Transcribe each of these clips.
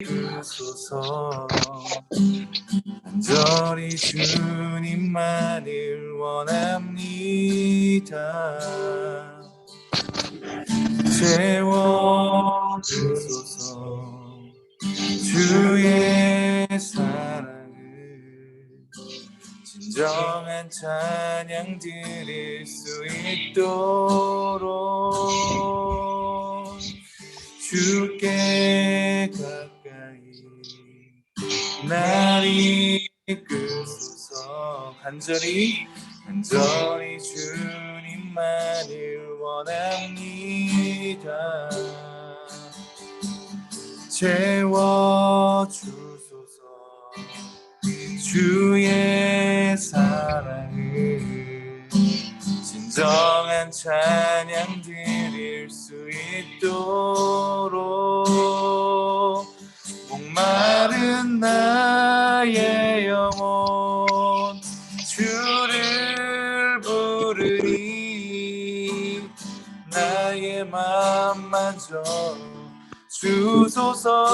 주소서. 간절히 주님만을 원합니다. 채워주소서. 주의 사랑을 진정한 찬양 드릴 수 있도록 주께 가까이 날 이끌소서. 간절히 주님만을 원합니다. 채워주소서. 주의 사랑을 진정한 찬양 드릴 수 있도록 목마른 나의 영혼 주를 부르니 나의 맘 만져 주소서.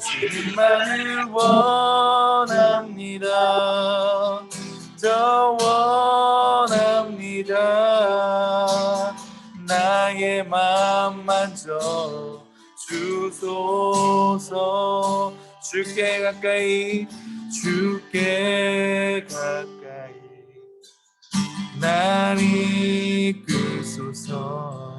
주님만을 원합니다. 더 원합니다. 나의 맘 만져 주소서. 주께 가까이 날 이끌소서.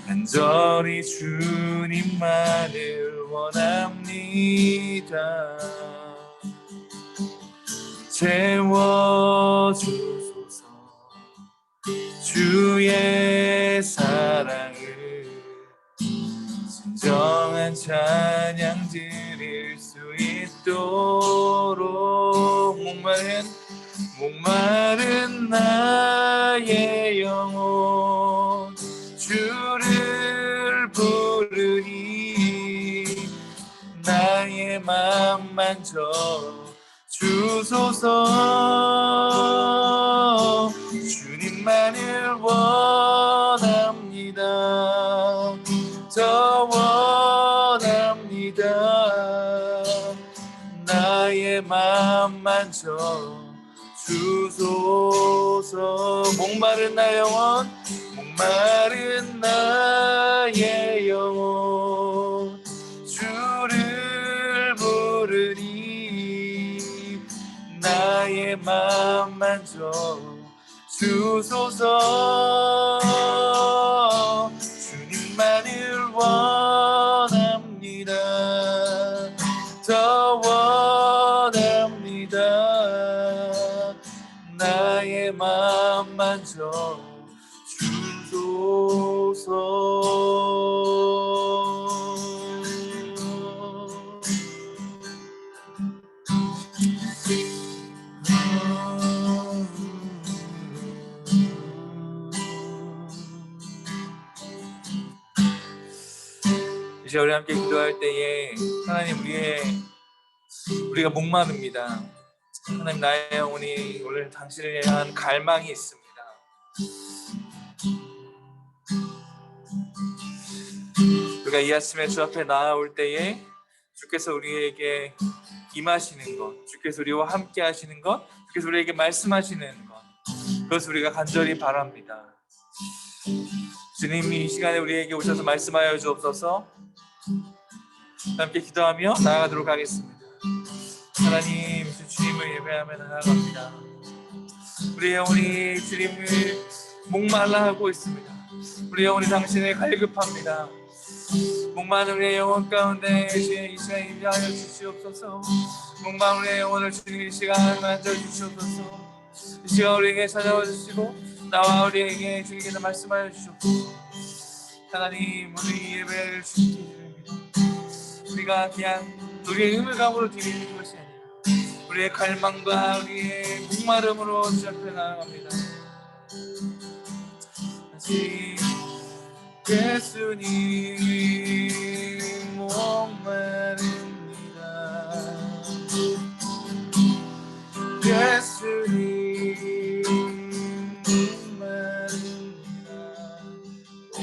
간절히 주님만을 원합니다. 채워주소서. 주의 사랑을 진정한 찬양 드릴 수 있도록 목마른 나의 영혼 주를 부르니 나의 맘 만져 주소서. 주님만을 원합니다. 더 원합니다. 나의 맘 만져 주소서. 목마른 나의 영혼 목마른 나의 영혼 주를 부르니 나의 맘 만져 주소서. 주님만을 원합니다. 더 원합니다. 나의 맘 만져 주소서. 이제 우리 함께 기도할 때에 하나님 우리가 목마릅니다. 하나님 나의 영혼이 오늘 당신을 향한 갈망이 있습니다. 우리가 이 아침에 주 앞에 나아올 때에 주께서 우리에게 임하시는 것, 주께서 우리와 함께 하시는 것, 주께서 우리에게 말씀하시는 것, 그것을 우리가 간절히 바랍니다. 주님이 이 시간에 우리에게 오셔서 말씀하여 주옵소서. 함께 기도하며 나아가도록 하겠습니다. 하나님, 주님을 예배하며 나아갑니다. 우리 영혼이 주님을 목말라 하고 있습니다. 우리 영혼이 당신을 갈급합니다. 목마른 우리의 영혼 가운데 이 시간 임하여 주시옵소서. 목마른 우리의 영혼을 주님 이 시간 만져 주시옵소서. 이 시간 우리에게 찾아와 주시고 나와 우리에게 주님께서 말씀하여 주시옵소서. 하나님, 우리 예배를 주님께 드립니다. 우리가 그냥 우리의 의무감으로 드리는 것이 아니라 우리의 갈망과 우리의 목마름으로 주 앞에 나아갑니다. 다시 예수님 목마릅니다. 예수님 목마릅니다. 오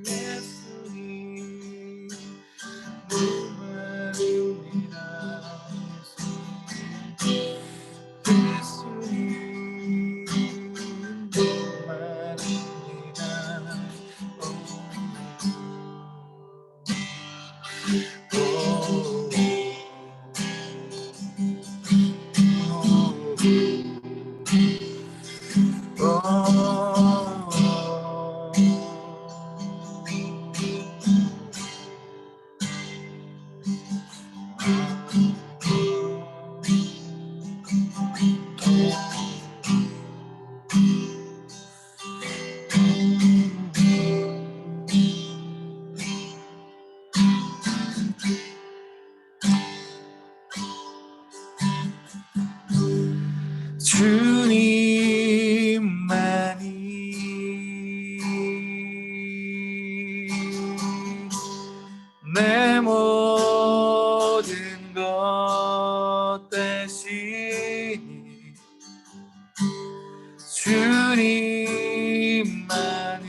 예수님 주님만이 내 모든 것 되시니 주님만을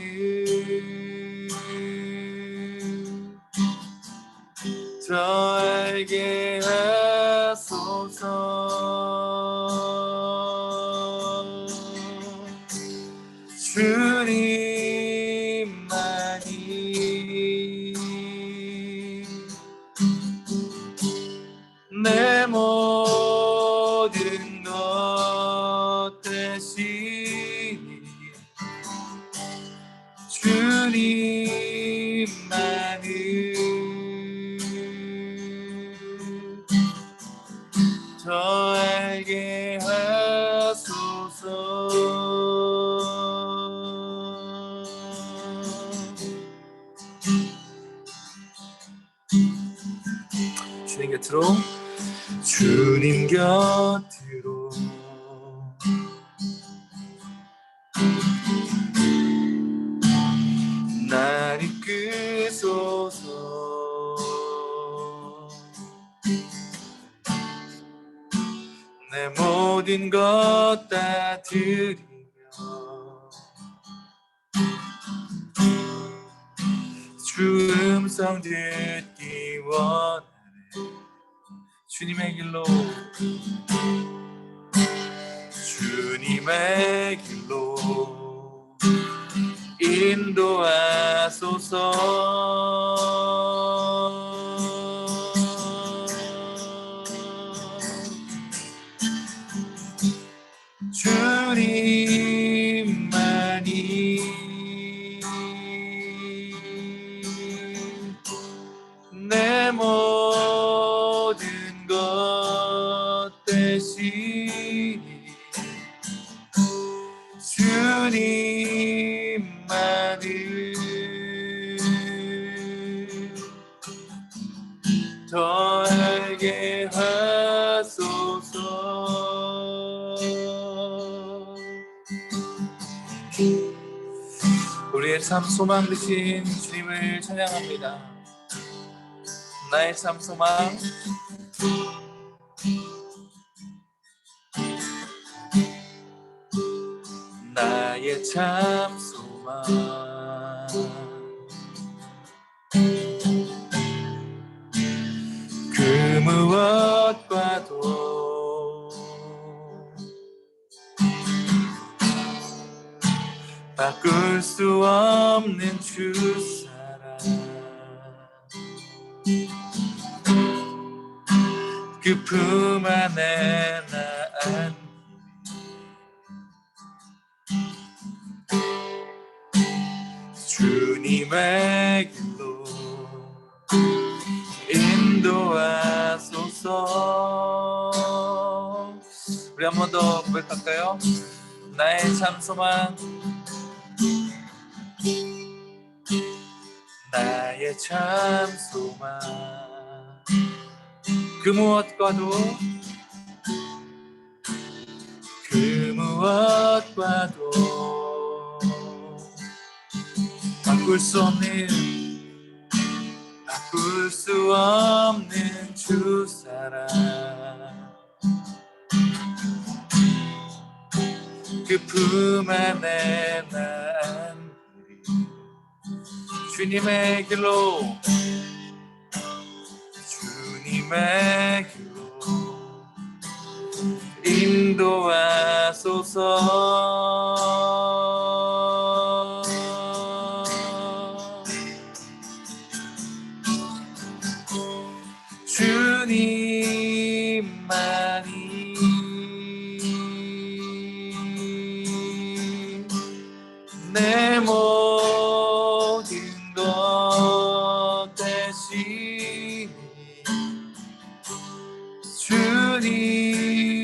더 알게 하소서. 주님만이 내 모든 것 되시니 주님만을 더 알게 하소서. 주님 곁으로, 주님 곁으로 날 이끄소서. 내 모든 것 다 드리며 주 음성 듣기 원하네. 주님의 길로, 주님의 길로 인도하소서. 주님만이 내 모든 것 되시니 주님만을 더 알게 하소서. 우리의 참 소망 되신 주님을 찬양합니다. 나의 참 소망, 나의 참 소망, 그 무엇과도 바꿀 수 없는 주 사랑, 그 품 안에 나 안고 주님의 길로 인도하소서. 우리 한 번 더 고백할까요? 나의 참 소망, 나의 참 소망, 그 무엇과도 바꿀 수 없는 주 사랑, 그 품 안에 나 안으리. 주님의 길로 인도하소서. 주님만이 내 모든 것 대신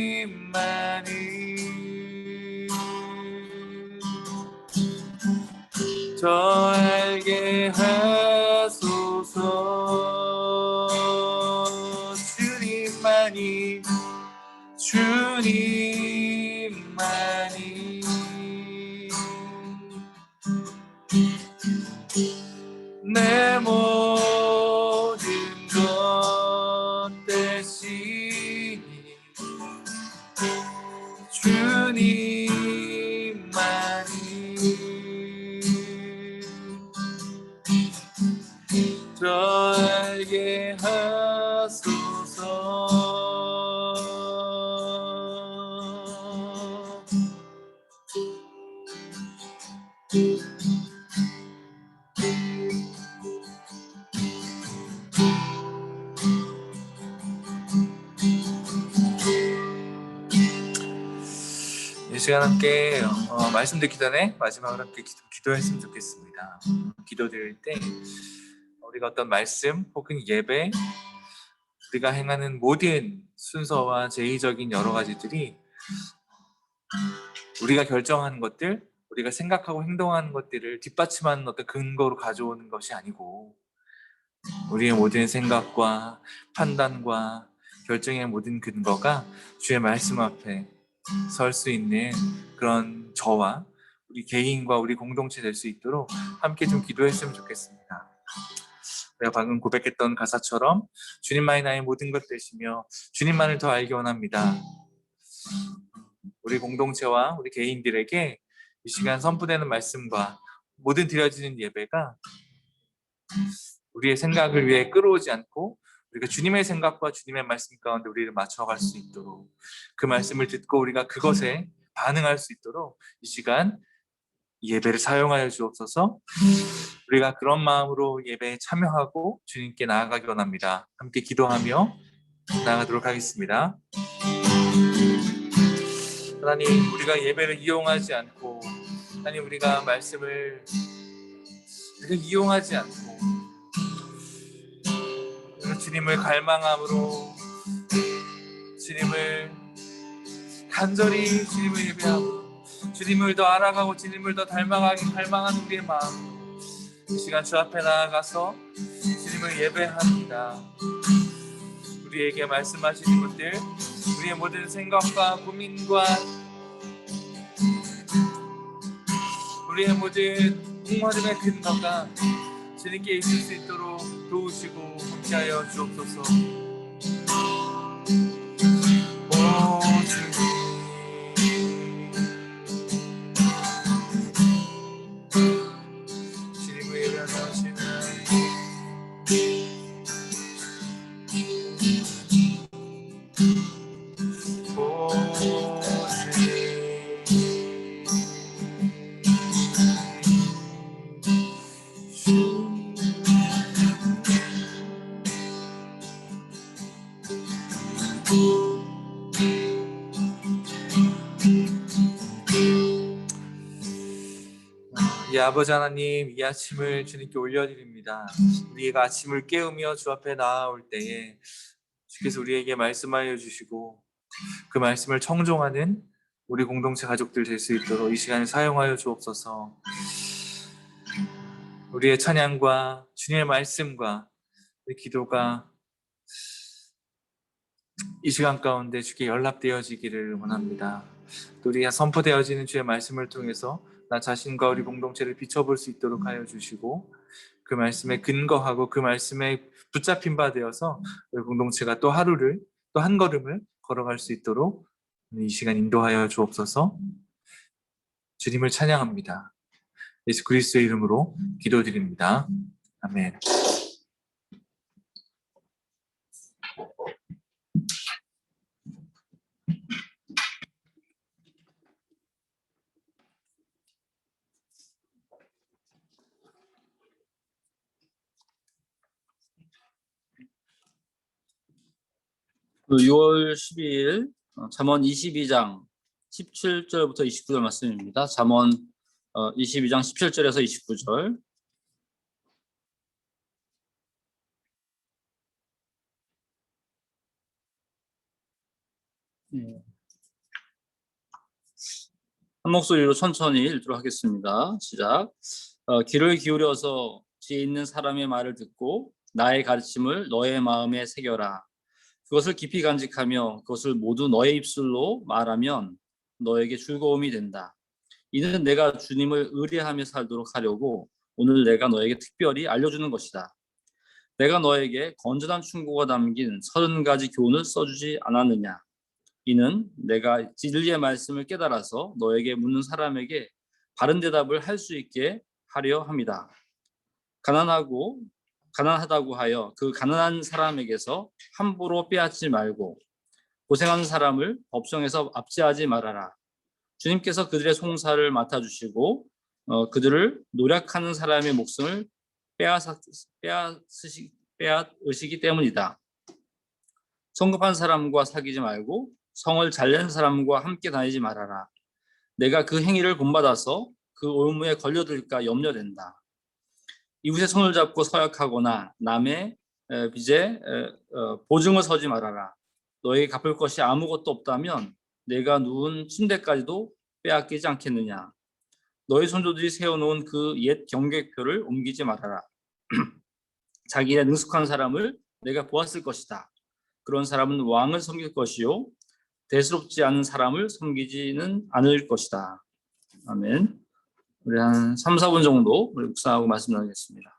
주님만이 저 알게 하소서. 주님만이 내 모든 것 대신 주님만이 저 알게 하소서. 이 시간 함께 말씀 듣기 전에 마지막으로 함께 기도했으면 좋겠습니다. 기도 드릴 때 우리가 어떤 말씀 혹은 예배, 우리가 행하는 모든 순서와 제의적인 여러 가지들이 우리가 결정하는 것들, 우리가 생각하고 행동하는 것들을 뒷받침하는 어떤 근거로 가져오는 것이 아니고 우리의 모든 생각과 판단과 결정의 모든 근거가 주의 말씀 앞에 설 수 있는 그런 저와 우리 개인과 우리 공동체 될 수 있도록 함께 좀 기도했으면 좋겠습니다. 내가 방금 고백했던 가사처럼 주님만이 나의 모든 것 되시며 주님만을 더 알기 원합니다. 우리 공동체와 우리 개인들에게 이 시간 선포되는 말씀과 모든 드려지는 예배가 우리의 생각을 위해 끌어오지 않고 우리가 주님의 생각과 주님의 말씀 가운데 우리를 맞춰갈 수 있도록 그 말씀을 듣고 우리가 그것에 반응할 수 있도록 이 시간 예배를 사용하여 주옵소서. 우리가 그런 마음으로 예배에 참여하고 주님께 나아가기 원합니다. 함께 기도하며 나아가도록 하겠습니다. 하나님, 우리가 예배를 이용하지 않고 하나님, 우리가 말씀을 이용하지 않고 주님을 갈망함으로 주님을 간절히 주님을 예배하고 주님을 더 알아가고 주님을 더 닮아가기 갈망하는 우리의 마음, 이 시간 주 앞에 나아가서 주님을 예배합니다. 우리에게 말씀하시는 것들, 우리의 모든 생각과 고민과 우리의 모든 목마름의 근거가 주님께 있을 수 있도록 도우시고 함께하여 주옵소서. 오 주님, 주님을 예배하시는 오 아버지 하나님, 이 아침을 주님께 올려드립니다. 우리가 아침을 깨우며 주 앞에 나아올 때에 주께서 우리에게 말씀하여 주시고 그 말씀을 청종하는 우리 공동체 가족들 될 수 있도록 이 시간을 사용하여 주옵소서. 우리의 찬양과 주님의 말씀과 우리 기도가 이 시간 가운데 주께 연락되어지기를 원합니다. 또 우리가 선포되어지는 주의 말씀을 통해서 나 자신과 우리 공동체를 비춰볼 수 있도록 하여 주시고 그 말씀에 근거하고 그 말씀에 붙잡힌 바 되어서 우리 공동체가 또 하루를 또 한 걸음을 걸어갈 수 있도록 이 시간 인도하여 주옵소서. 주님을 찬양합니다. 예수 그리스도의 이름으로 기도드립니다. 아멘. 6월 12일 잠언 22장 17절부터 29절 말씀입니다. 잠언 22장 17절에서 29절. 한 목소리로 천천히 읽도록 하겠습니다. 시작. 귀를 기울여서 지혜 있는 사람의 말을 듣고 나의 가르침을 너의 마음에 새겨라. 그것을 깊이 간직하며 그것을 모두 너의 입술로 말하면 너에게 즐거움이 된다. 이는 내가 주님을 의뢰하며 살도록 하려고 오늘 내가 너에게 특별히 알려주는 것이다. 내가 너에게 건전한 충고가 담긴 30가지 교훈을 써주지 않았느냐. 이는 내가 진리의 말씀을 깨달아서 너에게 묻는 사람에게 바른 대답을 할 수 있게 하려 합니다. 가난하다고 하여 그 가난한 사람에게서 함부로 빼앗지 말고 고생하는 사람을 법정에서 압제하지 말아라. 주님께서 그들의 송사를 맡아주시고 그들을 노력하는 사람의 목숨을 빼앗으시기 때문이다. 성급한 사람과 사귀지 말고 성을 잘낸 사람과 함께 다니지 말아라. 내가 그 행위를 본받아서 그 올무에 걸려들까 염려된다. 이웃의 손을 잡고 서약하거나 남의 빚에 보증을 서지 말아라. 너에게 갚을 것이 아무것도 없다면 내가 누운 침대까지도 빼앗기지 않겠느냐. 너희 선조들이 세워놓은 그 옛 경계표를 옮기지 말아라. 자기의 능숙한 사람을 내가 보았을 것이다. 그런 사람은 왕을 섬길 것이요 대수롭지 않은 사람을 섬기지는 않을 것이다. 아멘. 우리 한 3, 4분 정도 우리 묵상하고 말씀 나누겠습니다.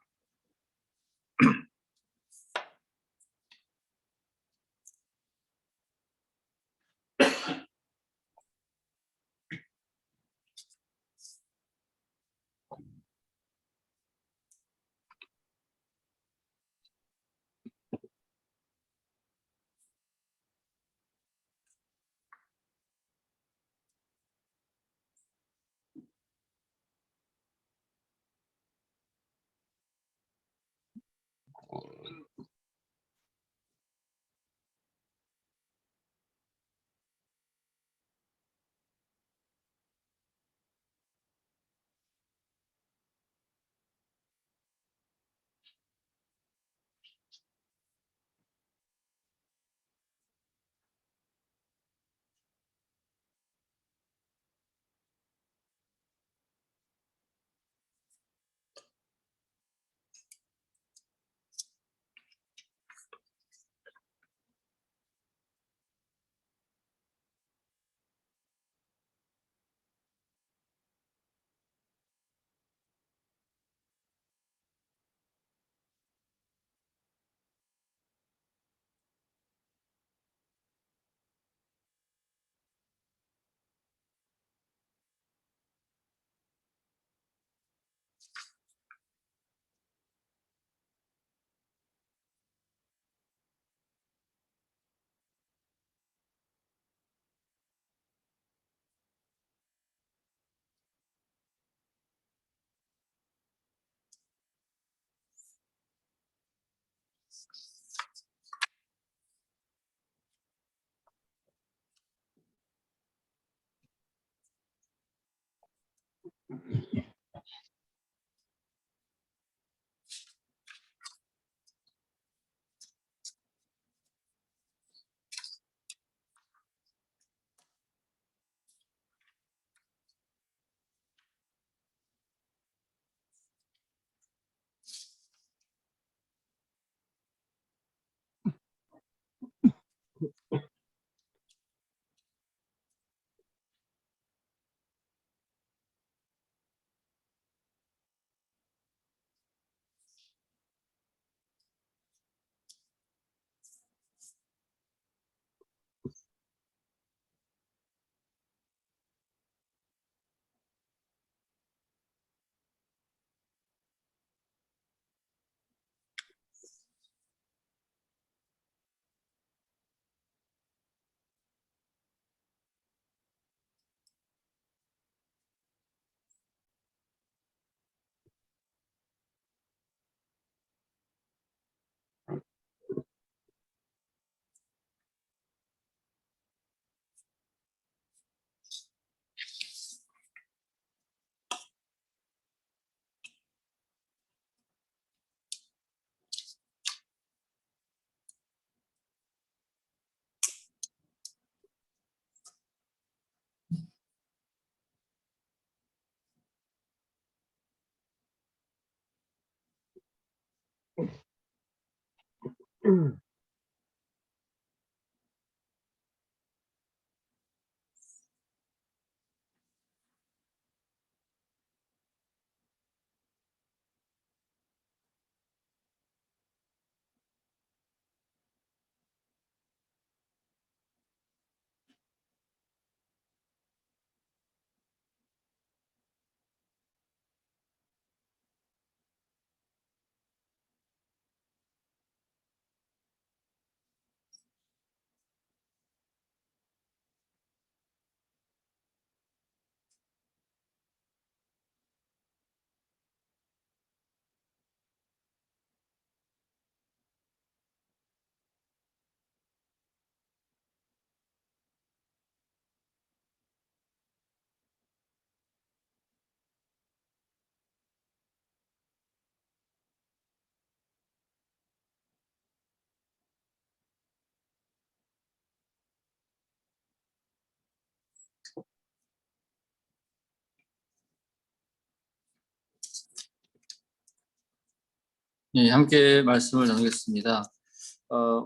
예, 함께 말씀을 나누겠습니다.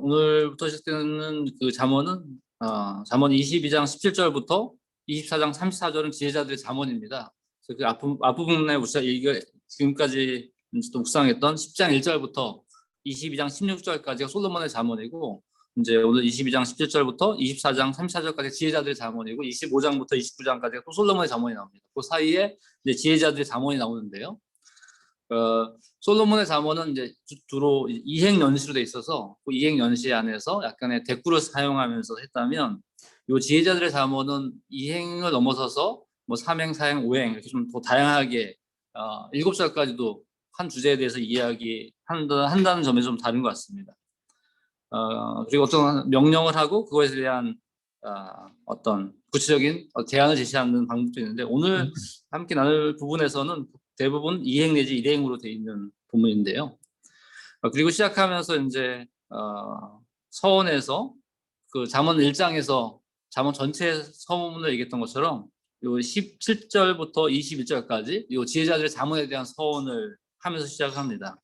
오늘부터 시작되는 그 잠언은 잠언 22장 17절부터 24장 34절은 지혜자들의 잠언입니다. 그래서 그 앞부분에 우리가 지금까지 또 묵상했던 10장 1절부터 22장 16절까지가 솔로몬의 잠언이고, 이제 오늘 22장 17절부터 24장 34절까지 지혜자들의 잠언이고, 25장부터 29장까지가 또 솔로몬의 잠언이 나옵니다. 그 사이에 이제 지혜자들의 잠언이 나오는데요. 솔로몬의 잠언은 이제 주로 이행연시로 돼 있어서 그 이행연시 안에서 약간의 대꾸를 사용하면서 했다면, 이 지혜자들의 잠언은 이행을 넘어서서 뭐 삼행, 사행, 오행 이렇게 좀 더 다양하게 7절까지도 한 주제에 대해서 이야기한다는 점에서 좀 다른 것 같습니다. 그리고 어떤 명령을 하고 그것에 대한 어떤 구체적인 제안을 제시하는 방법도 있는데, 오늘 함께 나눌 부분에서는 대부분 이행 내지 일행으로 되어 있는 부분인데요. 그리고 시작하면서 이제 서원에서 그 잠언 1장에서 잠언 전체 서문을 얘기했던 것처럼 요 17절부터 21절까지 요 지혜자들의 잠언에 대한 서원을 하면서 시작합니다.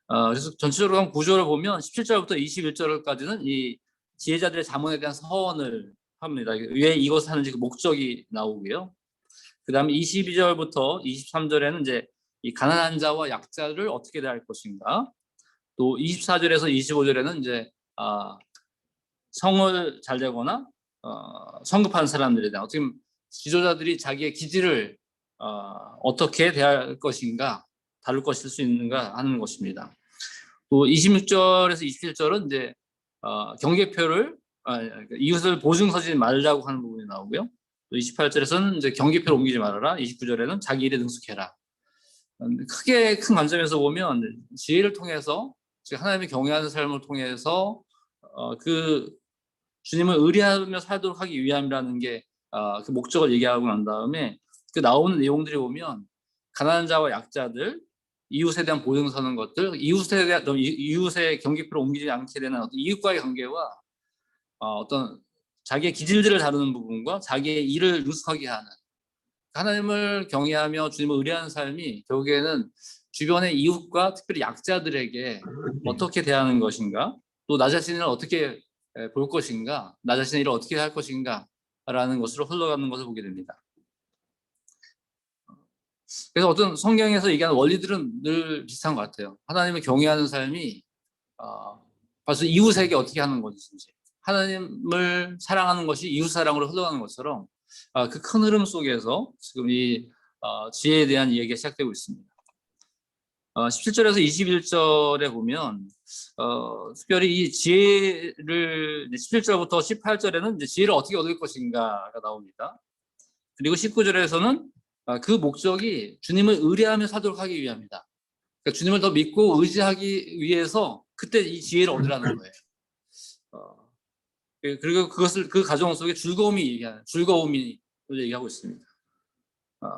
그래서 전체적으로 한 구조를 보면 17절부터 21절까지는 이 지혜자들의 잠언에 대한 서원을 합니다. 왜 이것을 하는지 그 목적이 나오고요. 그 다음에 22절부터 23절에는 이제 이 가난한 자와 약자를 어떻게 대할 것인가. 또 24절에서 25절에는 이제 성을 잘 되거나 성급한 사람들에 대한 어떻게 지도자들이 자기의 기질을 어떻게 대할 것인가, 다룰 것일 수 있는가 하는 것입니다. 또 26절에서 27절은 이제 경계표를 이웃을 보증서지 말라고 하는 부분이 나오고요. 또 28절에서는 이제 경계표를 옮기지 말아라. 29절에는 자기 일에 능숙해라. 크게 큰 관점에서 보면 지혜를 통해서, 즉 하나님을 경외하는 삶을 통해서 그 주님을 의뢰하며 살도록 하기 위함이라는 게 그 목적을 얘기하고 난 다음에 그 나오는 내용들이 보면 가난한 자와 약자들, 이웃에 대한 보증 서는 것들, 이웃의 경계표를 옮기지 않게 되는 어떤 이웃과의 관계와 어떤 자기의 기질들을 다루는 부분과 자기의 일을 능숙하게 하는, 하나님을 경외하며 주님을 의뢰하는 삶이 결국에는 주변의 이웃과 특별히 약자들에게 어떻게 대하는 것인가, 또 나 자신을 어떻게 볼 것인가, 나 자신의 일을 어떻게 할 것인가 라는 것으로 흘러가는 것을 보게 됩니다. 그래서 어떤 성경에서 얘기하는 원리들은 늘 비슷한 것 같아요. 하나님을 경외하는 삶이 벌써 이웃에게 어떻게 하는 것인지, 하나님을 사랑하는 것이 이웃 사랑으로 흘러가는 것처럼 그 큰 흐름 속에서 지금 이 지혜에 대한 이야기가 시작되고 있습니다. 17절에서 21절에 보면 특별히 이 지혜를 17절부터 18절에는 이제 지혜를 어떻게 얻을 것인가가 나옵니다. 그리고 19절에서는 그 목적이 주님을 의뢰하며 살도록 하기 위함이다. 그러니까 주님을 더 믿고 의지하기 위해서 그때 이 지혜를 얻으라는 거예요. 그리고 그것을 그 과정 속에 즐거움이 얘기하고 있습니다.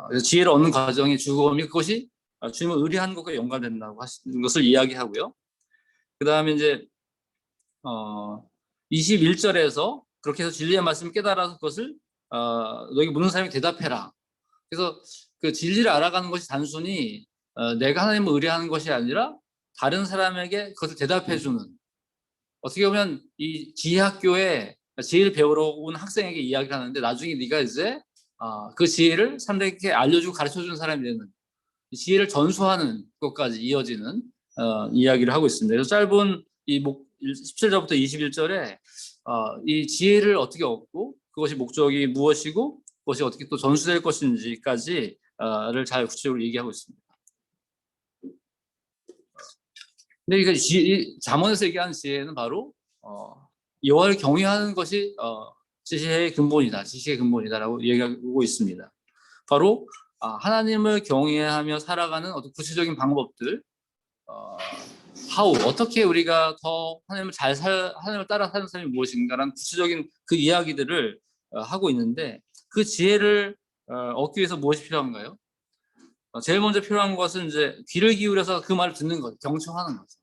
그래서 지혜를 얻는 과정의 즐거움이, 그것이 주님을 의뢰하는 것과 연관된다고 하시는 것을 이야기하고요. 그 다음에 이제 21절에서 그렇게 해서 진리의 말씀을 깨달아서 그것을 너에게 묻는 사람이 대답해라. 그래서 그 진리를 알아가는 것이 단순히 내가 하나님을 의뢰하는 것이 아니라 다른 사람에게 그것을 대답해주는, 어떻게 보면 이 지혜학교에 지혜를 배우러 온 학생에게 이야기를 하는데 나중에 네가 이제 그 지혜를 사람들에게 알려주고 가르쳐주는 사람이 되는, 지혜를 전수하는 것까지 이어지는 이야기를 하고 있습니다. 그래서 짧은 이 17절부터 21절에 이 지혜를 어떻게 얻고 그것이 목적이 무엇이고 그것이 어떻게 또 전수될 것인지까지 를 잘 구체적으로 얘기하고 있습니다. 근데 이 잠언에서 얘기하는 지혜는 바로 여호와를 경외하는 것이 지혜의 근본이다, 지식의 근본이다라고 얘기하고 있습니다. 바로 하나님을 경외하며 살아가는 어떤 구체적인 방법들, 어떻게 우리가 더 하나님을 따라 사는 사람이 무엇인가라는 구체적인 그 이야기들을 하고 있는데, 그 지혜를 얻기 위해서 무엇이 필요한가요? 제일 먼저 필요한 것은 이제 귀를 기울여서 그 말을 듣는 것, 경청하는 거죠.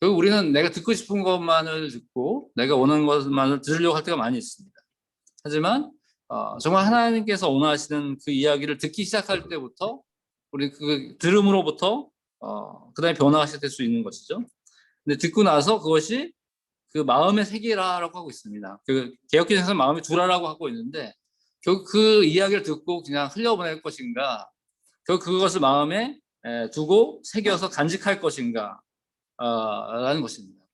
결국 우리는 내가 듣고 싶은 것만을 듣고 내가 원하는 것만을 들으려고 할 때가 많이 있습니다. 하지만 정말 하나님께서 원하시는 그 이야기를 듣기 시작할 때부터 우리 그 들음으로부터 그다음에 변화가 시작될 수 있는 것이죠. 근데 듣고 나서 그것이 그 마음의 세계라고 하고 있습니다. 그 개역기에서 마음의 두라라고 하고 있는데, 결국 그 이야기를 듣고 그냥 흘려보낼 것인가, 결국 그것을 마음에 두고 새겨서 간직할 것인가 라는 것입니다.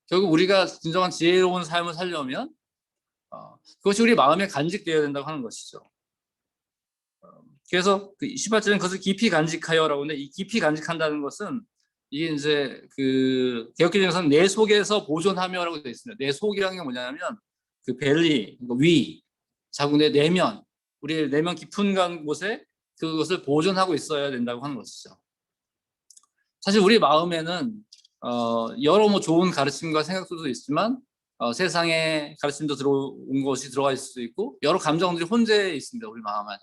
결국 우리가 진정한 지혜로운 삶을 살려면 그것이 우리 마음에 간직되어야 된다고 하는 것이죠. 그래서 그 18절은 그것을 깊이 간직하여라고 하는데, 이 깊이 간직한다는 것은 이게 이제 그 개역기에서는 내 속에서 보존하며라고 되어 있습니다. 내 속이라는 게 뭐냐면 그 벨리, 위, 자국 내 내면, 우리 내면 깊은 곳에 그것을 보존하고 있어야 된다고 하는 것이죠. 사실 우리 마음에는 여러 좋은 가르침과 생각들도 있지만 세상의 가르침도 들어온 것이 들어가 있을 수도 있고 여러 감정들이 혼재해 있습니다, 우리 마음 안에.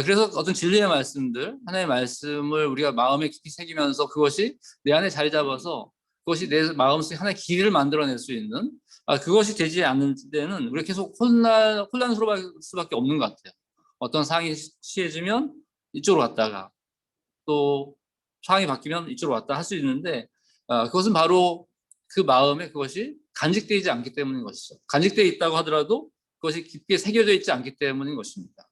그래서 어떤 진리의 말씀들, 하나님의 말씀을 우리가 마음에 깊이 새기면서 그것이 내 안에 자리 잡아서 그것이 내 마음속에 하나의 길을 만들어낼 수 있는, 그것이 되지 않는 데는 우리가 계속 혼란스러울 수밖에 없는 것 같아요. 어떤 상황이 취해지면 이쪽으로 갔다가 또 상황이 바뀌면 이쪽으로 왔다 할 수 있는데, 그것은 바로 그 마음에 그것이 간직되지 않기 때문인 것이죠. 간직되어 있다고 하더라도 그것이 깊게 새겨져 있지 않기 때문인 것입니다.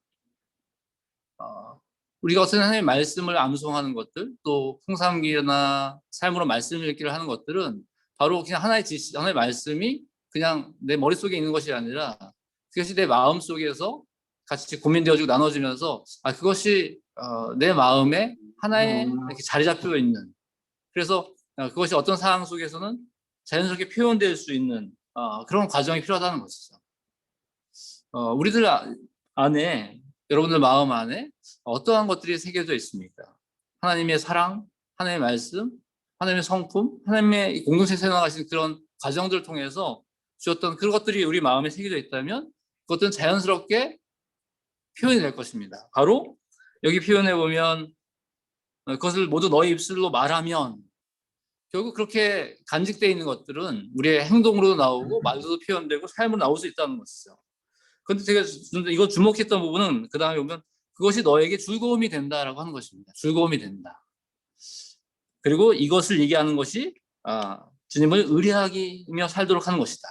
우리가 어떤 하나님의 말씀을 암송하는 것들, 또 풍상기나 삶으로 말씀을 읽기를 하는 것들은 바로 그냥 하나의 지식, 하나의 말씀이 그냥 내 머릿속에 있는 것이 아니라 그것이 내 마음 속에서 같이 고민되어지고 나눠지면서 그것이 내 마음에 하나의 이렇게 자리 잡혀 있는, 그래서 그것이 어떤 상황 속에서는 자연스럽게 표현될 수 있는 그런 과정이 필요하다는 것이죠. 우리들 안에, 여러분들 마음 안에 어떠한 것들이 새겨져 있습니까? 하나님의 사랑, 하나님의 말씀, 하나님의 성품, 하나님의 공동체 생활하신 그런 과정들을 통해서 주었던 그런 것들이 우리 마음에 새겨져 있다면 그것들은 자연스럽게 표현이 될 것입니다. 바로 여기 표현해 보면 그것을 모두 너의 입술로 말하면, 결국 그렇게 간직되어 있는 것들은 우리의 행동으로도 나오고 말로도 표현되고 삶으로 나올 수 있다는 것이죠. 그런데 제가 이거 주목했던 부분은 그 다음에 보면 그것이 너에게 즐거움이 된다라고 하는 것입니다. 즐거움이 된다. 그리고 이것을 얘기하는 것이 주님을 의뢰하며 살도록 하는 것이다.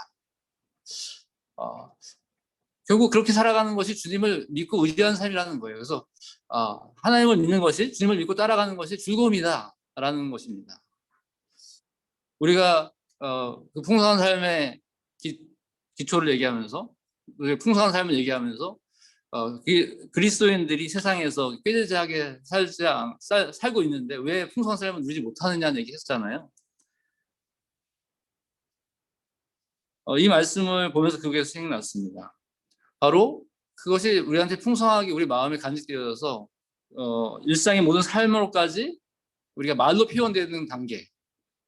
결국 그렇게 살아가는 것이 주님을 믿고 의지하는 삶이라는 거예요. 그래서 하나님을 믿는 것이, 주님을 믿고 따라가는 것이 즐거움이다라는 것입니다. 우리가 그 풍성한 삶의 기초를 얘기하면서, 풍성한 삶을 얘기하면서 그리스도인들이 세상에서 꾀죄죄하게 살고 있는데 왜 풍성한 삶을 누리지 못하느냐는 얘기 했잖아요. 이 말씀을 보면서 그게 생각났습니다. 바로 그것이 우리한테 풍성하게 우리 마음에 간직되어서 일상의 모든 삶으로까지 우리가 말로 표현되는 단계,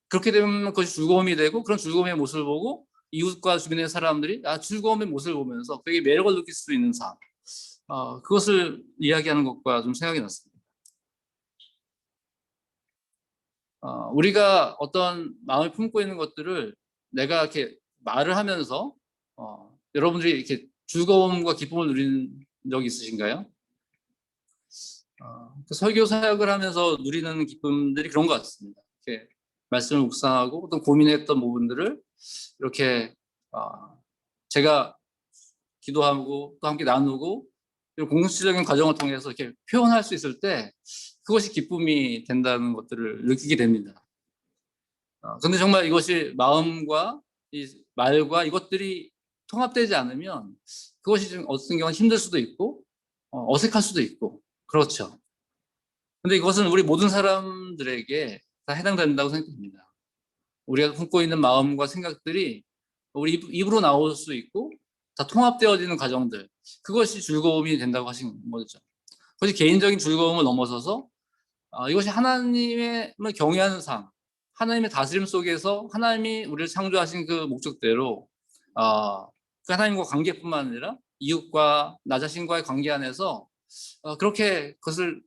그렇게 되면 그것이 즐거움이 되고, 그런 즐거움의 모습을 보고 이웃과 주변의 사람들이 즐거움의 모습을 보면서 그에게 매력을 느낄 수 있는 삶, 그것을 이야기하는 것과 좀 생각이 났습니다. 우리가 어떤 마음을 품고 있는 것들을 내가 이렇게 말을 하면서 여러분들이 이렇게 즐거움과 기쁨을 누리는 적이 있으신가요? 그 설교 사역을 하면서 누리는 기쁨들이 그런 것 같습니다. 이렇게 말씀을 묵상하고 또 고민했던 부분들을 이렇게 제가 기도하고 또 함께 나누고 이런 공동체적인 과정을 통해서 이렇게 표현할 수 있을 때 그것이 기쁨이 된다는 것들을 느끼게 됩니다. 근데 정말 이것이 마음과 이 말과 이것들이 통합되지 않으면 그것이 좀 어떤 경우는 힘들 수도 있고 어색할 수도 있고 그렇죠. 근데 이것은 우리 모든 사람들에게 다 해당된다고 생각합니다. 우리가 품고 있는 마음과 생각들이 우리 입으로 나올 수 있고 다 통합되어지는 과정들, 그것이 즐거움이 된다고 하신 거죠. 그것이 개인적인 즐거움을 넘어서서 이것이 하나님을 경외하는 삶, 하나님의 다스림 속에서 하나님이 우리를 창조하신 그 목적대로 그 하나님과 관계뿐만 아니라 이웃과 나 자신과의 관계 안에서 그렇게 그것을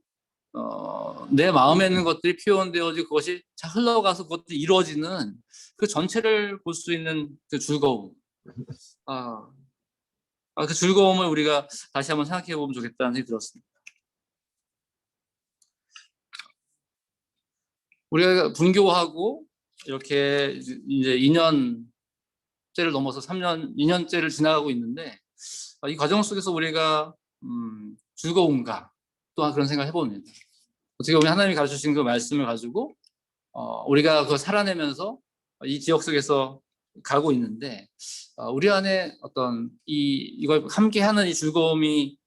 내 마음에 있는 것들이 표현되어지고 그것이 잘 흘러가서 그것들이 이루어지는 그 전체를 볼 수 있는 그 즐거움. 그 즐거움을 우리가 다시 한번 생각해 보면 좋겠다는 생각이 들었습니다. 우리가 분교하고 이렇게 이제 2년째를 넘어서 3년, 2년째를 지나가고 있는데 이 과정 속에서 우리가 즐거운가 또한 그런 생각을 해봅니다. 어떻게 보면 하나님이 가르쳐 주신 그 말씀을 가지고 우리가 그걸 살아내면서 이 지역 속에서 가고 있는데 우리 안에 어떤 이걸 함께하는 이 즐거움이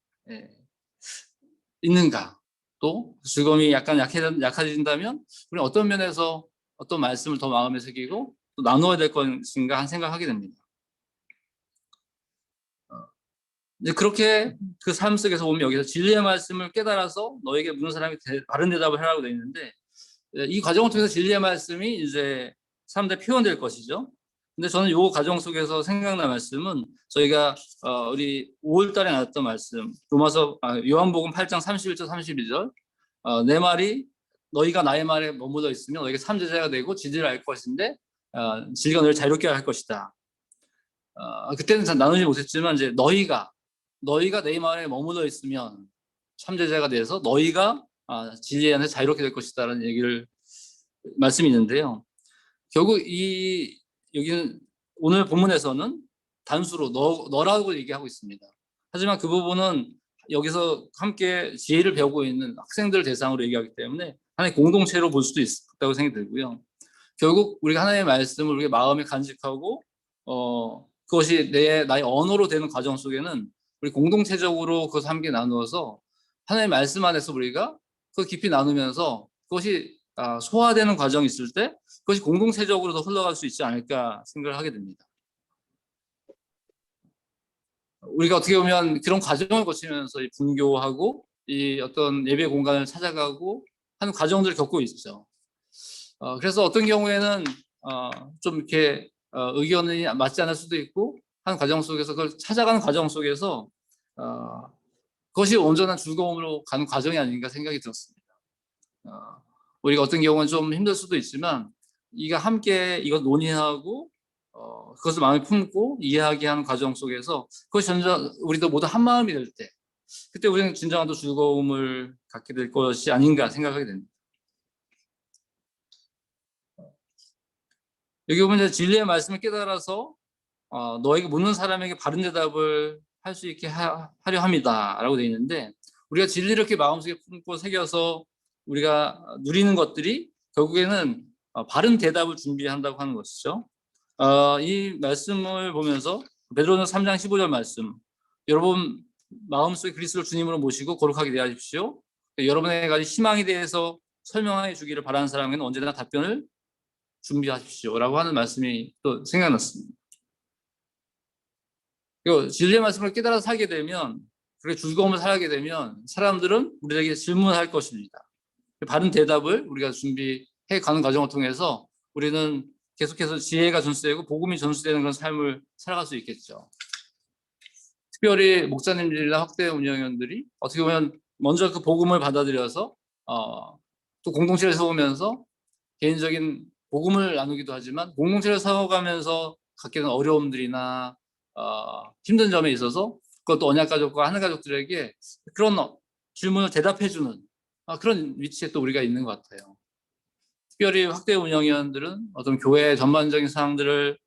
있는가, 또 즐거움이 약간 약해진다면 우리는 어떤 면에서 어떤 말씀을 더 마음에 새기고 또 나누어야 될 것인가 한 생각하게 됩니다. 이제 그렇게 그 삶 속에서 보면 여기서 진리의 말씀을 깨달아서 너에게 묻는 사람이 바른 대답을 하라고 되어 있는데 이 과정을 통해서 진리의 말씀이 이제 사람들에 표현될 것이죠. 근데 저는 이 과정 속에서 생각난 말씀은 저희가 우리 5월 달에 나왔던 말씀, 요한복음 8장 31절 32절 내 말이 너희가 나의 말에 머물러 있으면 너희가 삼제자가 되고 진리를 알 것인데 진리가 너희를 자유롭게 할 것이다. 그때는 잘 나누지 못했지만 이제 너희가 내 말에 머물러 있으면 삼제자가 돼서 너희가 진리 안에 자유롭게 될 것이다라는 말씀이 있는데요. 결국 여기는 오늘 본문에서는 단수로 너라고 얘기하고 있습니다. 하지만 그 부분은 여기서 함께 지혜를 배우고 있는 학생들 대상으로 얘기하기 때문에 하나의 공동체로 볼 수도 있다고 생각이 들고요. 결국 우리가 하나님의 말씀을 우리 마음에 간직하고 그것이 나의 언어로 되는 과정 속에는 우리 공동체적으로 그것을 함께 나누어서 하나님의 말씀 안에서 우리가 그 깊이 나누면서 그것이 소화되는 과정이 있을 때 그것이 공동체적으로 더 흘러갈 수 있지 않을까 생각을 하게 됩니다. 우리가 어떻게 보면 그런 과정을 거치면서 분교하고 이 어떤 예배 공간을 찾아가고 하는 과정들을 겪고 있죠. 그래서 어떤 경우에는 좀 이렇게 의견이 맞지 않을 수도 있고 하는 과정 속에서 그걸 찾아가는 과정 속에서 그것이 온전한 즐거움으로 가는 과정이 아닌가 생각이 들었습니다. 우리가 어떤 경우는 좀 힘들 수도 있지만 이가 함께 이것 논의하고 그것을 마음에 품고 이해하게 하는 과정 속에서 그것이 우리도 모두 한 마음이 될 때 그때 우리는 진정한 또 즐거움을 갖게 될 것이 아닌가 생각하게 됩니다. 여기 보면 진리의 말씀을 깨달아서 너에게 묻는 사람에게 바른 대답을 할 수 있게 하려 합니다 라고 되어 있는데 우리가 진리를 이렇게 마음속에 품고 새겨서 우리가 누리는 것들이 결국에는 바른 대답을 준비한다고 하는 것이죠. 이 말씀을 보면서 베드로전서 3장 15절 말씀, 여러분 마음속에 그리스도를 주님으로 모시고 거룩하게 대하십시오. 여러분에게 가진 희망에 대해서 설명해 주기를 바라는 사람에게는 언제나 답변을 준비하십시오 라고 하는 말씀이 또 생각났습니다. 진리의 말씀을 깨달아서 살게 되면, 그렇게 즐거움을 살게 되면 사람들은 우리에게 질문할 것입니다. 바른 대답을 우리가 준비해 가는 과정을 통해서 우리는 계속해서 지혜가 전수되고 복음이 전수되는 그런 삶을 살아갈 수 있겠죠. 특별히 목사님들이나 학대 운영위원들이 어떻게 보면 먼저 그 복음을 받아들여서 또 공동체를 세우면서 개인적인 복음을 나누기도 하지만 공동체를 세워가면서 갖게 된 어려움들이나 힘든 점에 있어서 그것도 언약가족과 하늘가족들에게 그런 질문을 대답해주는 그런 위치에 또 우리가 있는 것 같아요. 특별히 확대 운영위원들은 어떤 교회의 전반적인 사항들을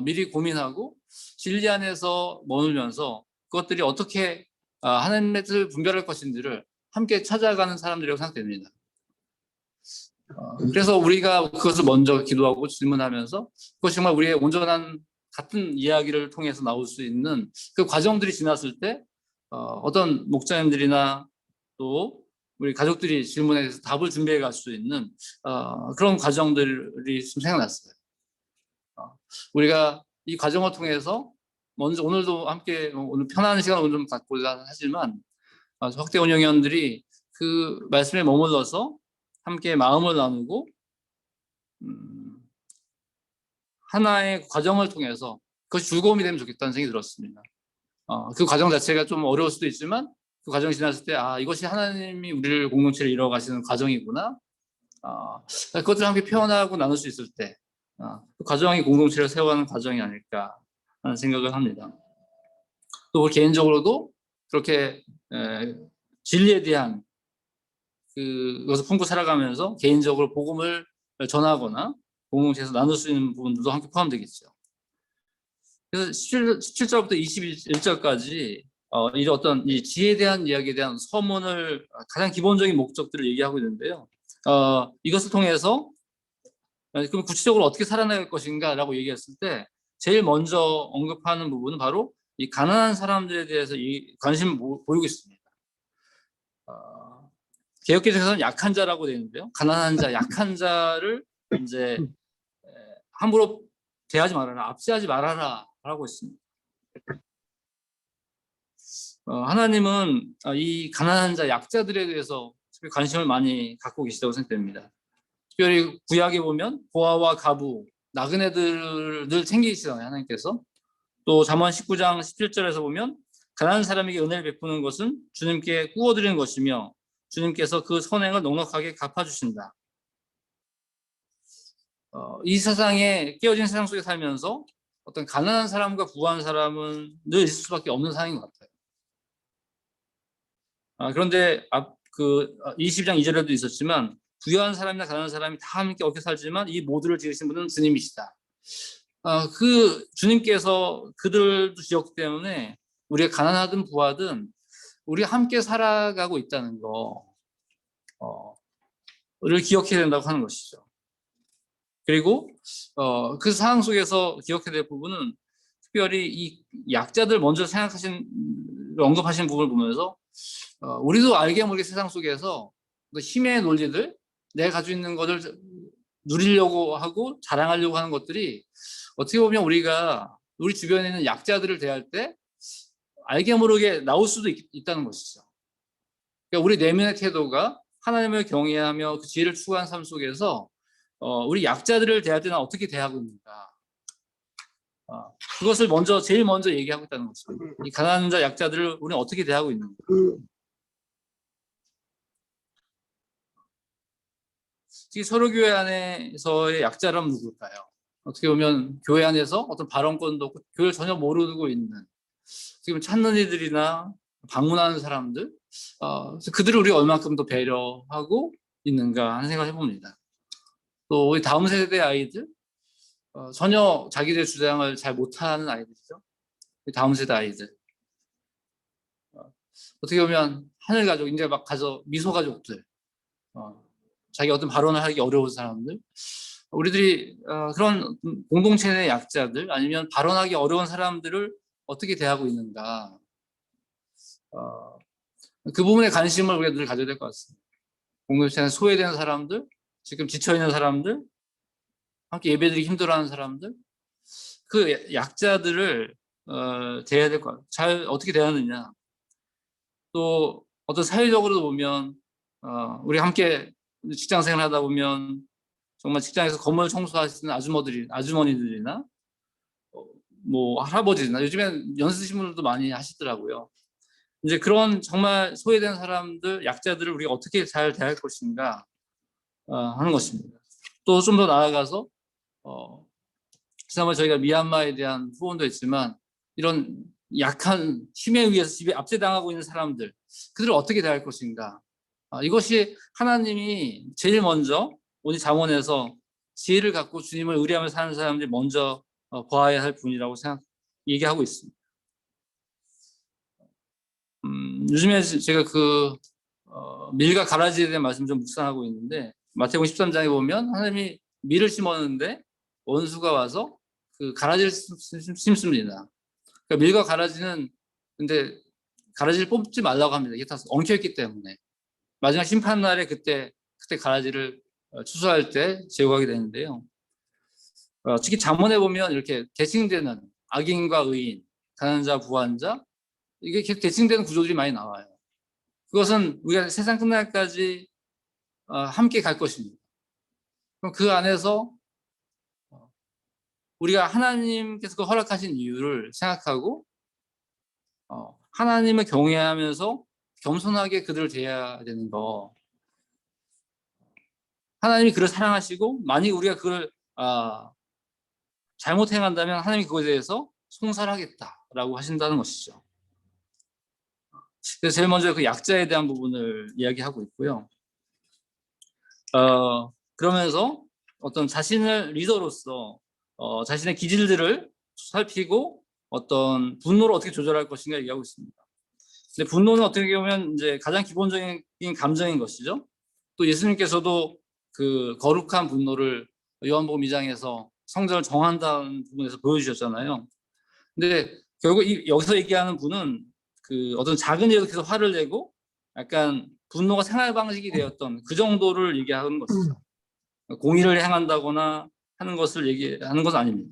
미리 고민하고 진리 안에서 머물면서 그것들이 어떻게 하나님의 뜻을 분별할 것인지를 함께 찾아가는 사람들이라고 생각됩니다. 그래서 우리가 그것을 먼저 기도하고 질문하면서 그것이 정말 우리의 온전한 같은 이야기를 통해서 나올 수 있는 그 과정들이 지났을 때 어떤 목사님들이나 또 우리 가족들이 질문에 대해서 답을 준비해 갈 수 있는 그런 과정들이 좀 생각났어요. 우리가 이 과정을 통해서 먼저 오늘도 함께 오늘 편안한 시간을 좀 갖고자 하지만 확대 운영위원들이 그 말씀에 머물러서 함께 마음을 나누고 하나의 과정을 통해서 그것이 즐거움이 되면 좋겠다는 생각이 들었습니다. 그 과정 자체가 좀 어려울 수도 있지만 그 과정이 지났을 때 이것이 하나님이 우리를 공동체를 이뤄가시는 과정이구나. 그것들을 함께 표현하고 나눌 수 있을 때 그 과정이 공동체를 세워가는 과정이 아닐까 하는 생각을 합니다. 또 개인적으로도 그렇게 진리에 대한 그것을 품고 살아가면서 개인적으로 복음을 전하거나 공동체에서 나눌 수 있는 부분들도 함께 포함되겠죠. 그래서 17절부터 21절까지 이 어떤 이 지혜에 대한 이야기에 대한 서문을 가장 기본적인 목적들을 얘기하고 있는데요. 이것을 통해서 그럼 구체적으로 어떻게 살아나갈 것인가라고 얘기했을 때 제일 먼저 언급하는 부분은 바로 이 가난한 사람들에 대해서 이 관심을 보이고 있습니다. 개역개정에서는 약한 자라고 되어 있는데요. 가난한 자, 약한 자를 이제 함부로 대하지 말아라, 압제하지 말아라 라고 있습니다. 하나님은 이 가난한 자, 약자들에 대해서 관심을 많이 갖고 계시다고 생각됩니다. 특별히 구약에 보면 고아와 가부, 나그네들을 늘 챙기시잖아요, 하나님께서. 또 잠언 19장 17절에서 보면 가난한 사람에게 은혜를 베푸는 것은 주님께 구워드리는 것이며 주님께서 그 선행을 넉넉하게 갚아주신다. 이 세상에 깨어진 세상 속에 살면서 어떤 가난한 사람과 부유한 사람은 늘 있을 수밖에 없는 상황인 것 같아요. 그런데 20장 2절에도 있었지만 부유한 사람이나 가난한 사람이 다 함께 어떻게 살지만 이 모두를 지으신 분은 주님이시다. 그 주님께서 그들도 지었기 때문에 우리가 가난하든 부하든 우리가 함께 살아가고 있다는 거를 기억해야 된다고 하는 것이죠. 그리고 그 상황 속에서 기억해야 될 부분은 특별히 이 약자들 먼저 언급하신 부분을 보면서 우리도 알게 모르게 세상 속에서 그 힘의 논리들, 내가 가지고 있는 것을 누리려고 하고 자랑하려고 하는 것들이 어떻게 보면 우리가 우리 주변에 있는 약자들을 대할 때 알게 모르게 나올 수도 있다는 것이죠. 그러니까 우리 내면의 태도가 하나님을 경외하며 그 지혜를 추구하는 삶 속에서 우리 약자들을 대할 때는 어떻게 대하고 있는가. 그것을 제일 먼저 얘기하고 있다는 것이죠. 이 가난한 자, 약자들을 우리는 어떻게 대하고 있는가. 특히 서로교회 안에서의 약자라면 누굴까요? 어떻게 보면 교회 안에서 어떤 발언권도 없고 교회를 전혀 모르고 있는 지금 찾는 이들이나 방문하는 사람들 그들을 우리가 얼마큼 더 배려하고 있는가 하는 생각을 해봅니다. 또 우리 다음 세대 아이들 전혀 자기들의 주장을 잘 못하는 아이들이죠. 다음 세대 아이들 어떻게 보면 하늘 가족 이제 막 미소 가족들 자기 어떤 발언을 하기 어려운 사람들 우리들이 그런 공동체 내 약자들 아니면 발언하기 어려운 사람들을 어떻게 대하고 있는가 그 부분에 관심을 우리가 늘 가져야 될 것 같습니다. 공동체 내 소외된 사람들 지금 지쳐있는 사람들 함께 예배드리기 힘들어하는 사람들 그 약자들을 대해야 될 것 같아요. 잘 어떻게 대하느냐 또 어떤 사회적으로도 보면 우리 함께 직장생활 하다 보면 정말 직장에서 건물 청소하시는 아주머니들이나 뭐 할아버지나 요즘엔 연세드신 분들도 많이 하시더라고요. 이제 그런 정말 소외된 사람들, 약자들을 우리가 어떻게 잘 대할 것인가 하는 것입니다. 또 좀 더 나아가서 지난번에 저희가 미얀마에 대한 후원도 했지만 이런 약한 힘에 의해서 집에 압제당하고 있는 사람들 그들을 어떻게 대할 것인가 이것이 하나님이 제일 먼저 우리 잠언에서 지혜를 갖고 주님을 의뢰하며 사는 사람들이 먼저 보아야 할 분이라고 얘기하고 있습니다. 요즘에 제가 밀과 가라지에 대한 말씀 좀 묵상하고 있는데, 마태복음 13장에 보면 하나님이 밀을 심었는데 원수가 와서 그 가라지를 심습니다. 그러니까 밀과 가라지는, 근데 가라지를 뽑지 말라고 합니다. 이게 다 엉켜있기 때문에. 마지막 심판날에 그때 가라지를 추수할 때 제거하게 되는데요. 특히 잠언에 보면 이렇게 대칭되는 악인과 의인, 가난한 자, 부한 자, 이게 계속 대칭되는 구조들이 많이 나와요. 그것은 우리가 세상 끝날까지 함께 갈 것입니다. 그럼 그 안에서 우리가 하나님께서 그 허락하신 이유를 생각하고 하나님을 경외하면서 겸손하게 그들을 대해야 되는 거. 하나님이 그를 사랑하시고, 만약 우리가 그걸 잘못 행한다면 하나님이 그것에 대해서 송살하겠다라고 하신다는 것이죠. 그래서 제일 먼저 그 약자에 대한 부분을 이야기하고 있고요. 그러면서 어떤 자신을 리더로서 자신의 기질들을 살피고 어떤 분노를 어떻게 조절할 것인가 얘기하고 있습니다. 근데 분노는 어떻게 보면 이제 가장 기본적인 감정인 것이죠. 또 예수님께서도 그 거룩한 분노를 요한복음 2장에서 성전을 정한다는 부분에서 보여주셨잖아요. 근데 결국 여기서 얘기하는 분은 그 어떤 작은 일에도 계속 화를 내고 약간 분노가 생활 방식이 되었던 그 정도를 얘기하는 것이죠. 공의를 행한다거나 하는 것을 얘기하는 것은 아닙니다.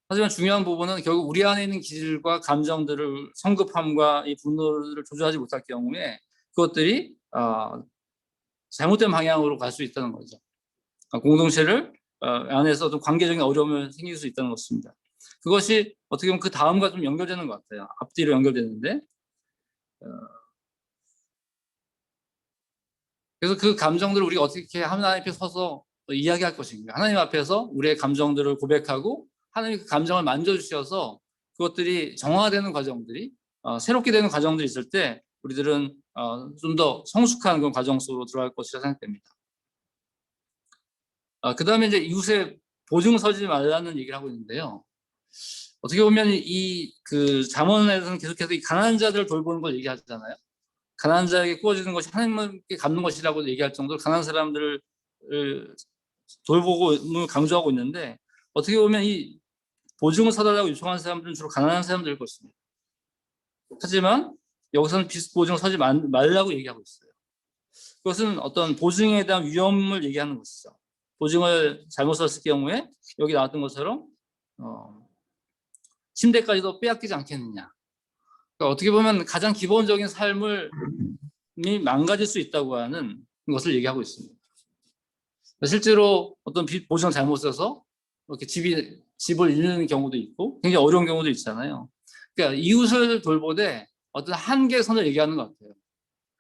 하지만 중요한 부분은 결국 우리 안에 있는 기질과 감정들을, 성급함과 이 분노를 조절하지 못할 경우에 그것들이 잘못된 방향으로 갈 수 있다는 거죠. 공동체를 안에서 좀 관계적인 어려움을 생길 수 있다는 것입니다. 그것이 어떻게 보면 그 다음과 좀 연결되는 것 같아요. 앞뒤로 연결되는데, 그래서 그 감정들을 우리가 어떻게 하나님 앞에 서서 이야기할 것인가. 하나님 앞에서 우리의 감정들을 고백하고 하나님이 그 감정을 만져주셔서 그것들이 정화되는 과정들이, 새롭게 되는 과정들이 있을 때 우리들은 좀 더 성숙한 그런 과정 속으로 들어갈 것이라 생각됩니다. 그 다음에 이제 이웃에 보증 서지 말라는 얘기를 하고 있는데요. 어떻게 보면 그 잠언에서는 계속해서 이 가난한 자들을 돌보는 걸 얘기하잖아요. 가난한 자에게 구워주는 것이 하나님께 갚는 것이라고 얘기할 정도로 가난한 사람들을 돌보고 강조하고 있는데, 어떻게 보면 이 보증을 서달라고 요청하는 사람들은 주로 가난한 사람들일 것입니다. 하지만 여기서는 보증을 서지 말라고 얘기하고 있어요. 그것은 어떤 보증에 대한 위험을 얘기하는 것이죠. 보증을 잘못 썼을 경우에 여기 나왔던 것처럼 침대까지도 빼앗기지 않겠느냐. 그러니까 어떻게 보면 가장 기본적인 삶을 망가질 수 있다고 하는 것을 얘기하고 있습니다. 실제로 어떤 보증을 잘못 써서 이렇게 집을 잃는 경우도 있고 굉장히 어려운 경우도 있잖아요. 그러니까 이웃을 돌보되 어떤 한계선을 얘기하는 것 같아요.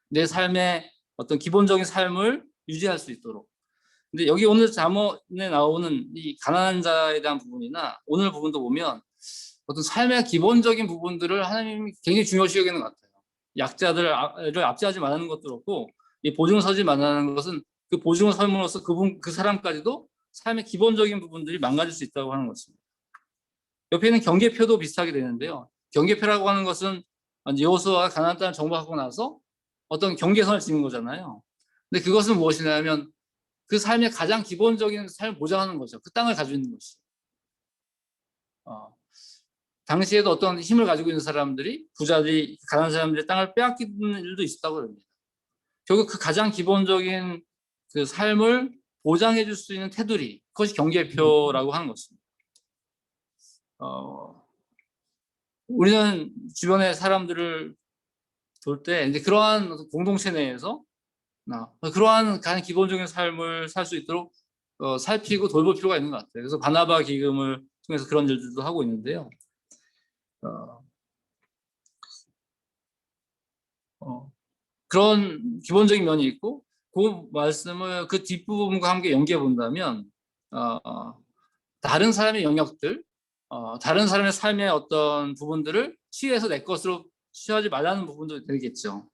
내 삶의 어떤 기본적인 삶을 유지할 수 있도록. 근데 여기 오늘 잠언에 나오는 이 가난한 자에 대한 부분이나 오늘 부분도 보면 어떤 삶의 기본적인 부분들을 하나님이 굉장히 중요시 여기는 것 같아요. 약자들을 압제하지 말라는 것도 그렇고, 이 보증을 서지 말라는 것은 그 보증을 설므로써 그 사람까지도 삶의 기본적인 부분들이 망가질 수 있다고 하는 것입니다. 옆에 있는 경계표도 비슷하게 되는데요. 경계표라고 하는 것은 여호수아가 가나안 땅을 정복하고 나서 어떤 경계선을 지는 거잖아요. 근데 그것은 무엇이냐면 그 삶의 가장 기본적인 삶을 보장하는 거죠. 그 땅을 가지고 있는 것이죠. 당시에도 어떤 힘을 가지고 있는 사람들이, 부자들이 가난한 사람들의 땅을 빼앗기는 일도 있었다고 합니다. 결국 그 가장 기본적인 그 삶을 보장해 줄 수 있는 테두리, 그것이 경계표라고 하는 것입니다. 우리는 주변의 사람들을 볼 때 이제 그러한 공동체 내에서 그러한 가장 기본적인 삶을 살 수 있도록 살피고 돌볼 필요가 있는 것 같아요. 그래서 바나바 기금을 통해서 그런 일들도 하고 있는데요. 그런 기본적인 면이 있고, 그 말씀을 그 뒷부분과 함께 연계해 본다면 다른 사람의 영역들, 다른 사람의 삶의 어떤 부분들을 취해서 내 것으로 취하지 말라는 부분도 되겠죠.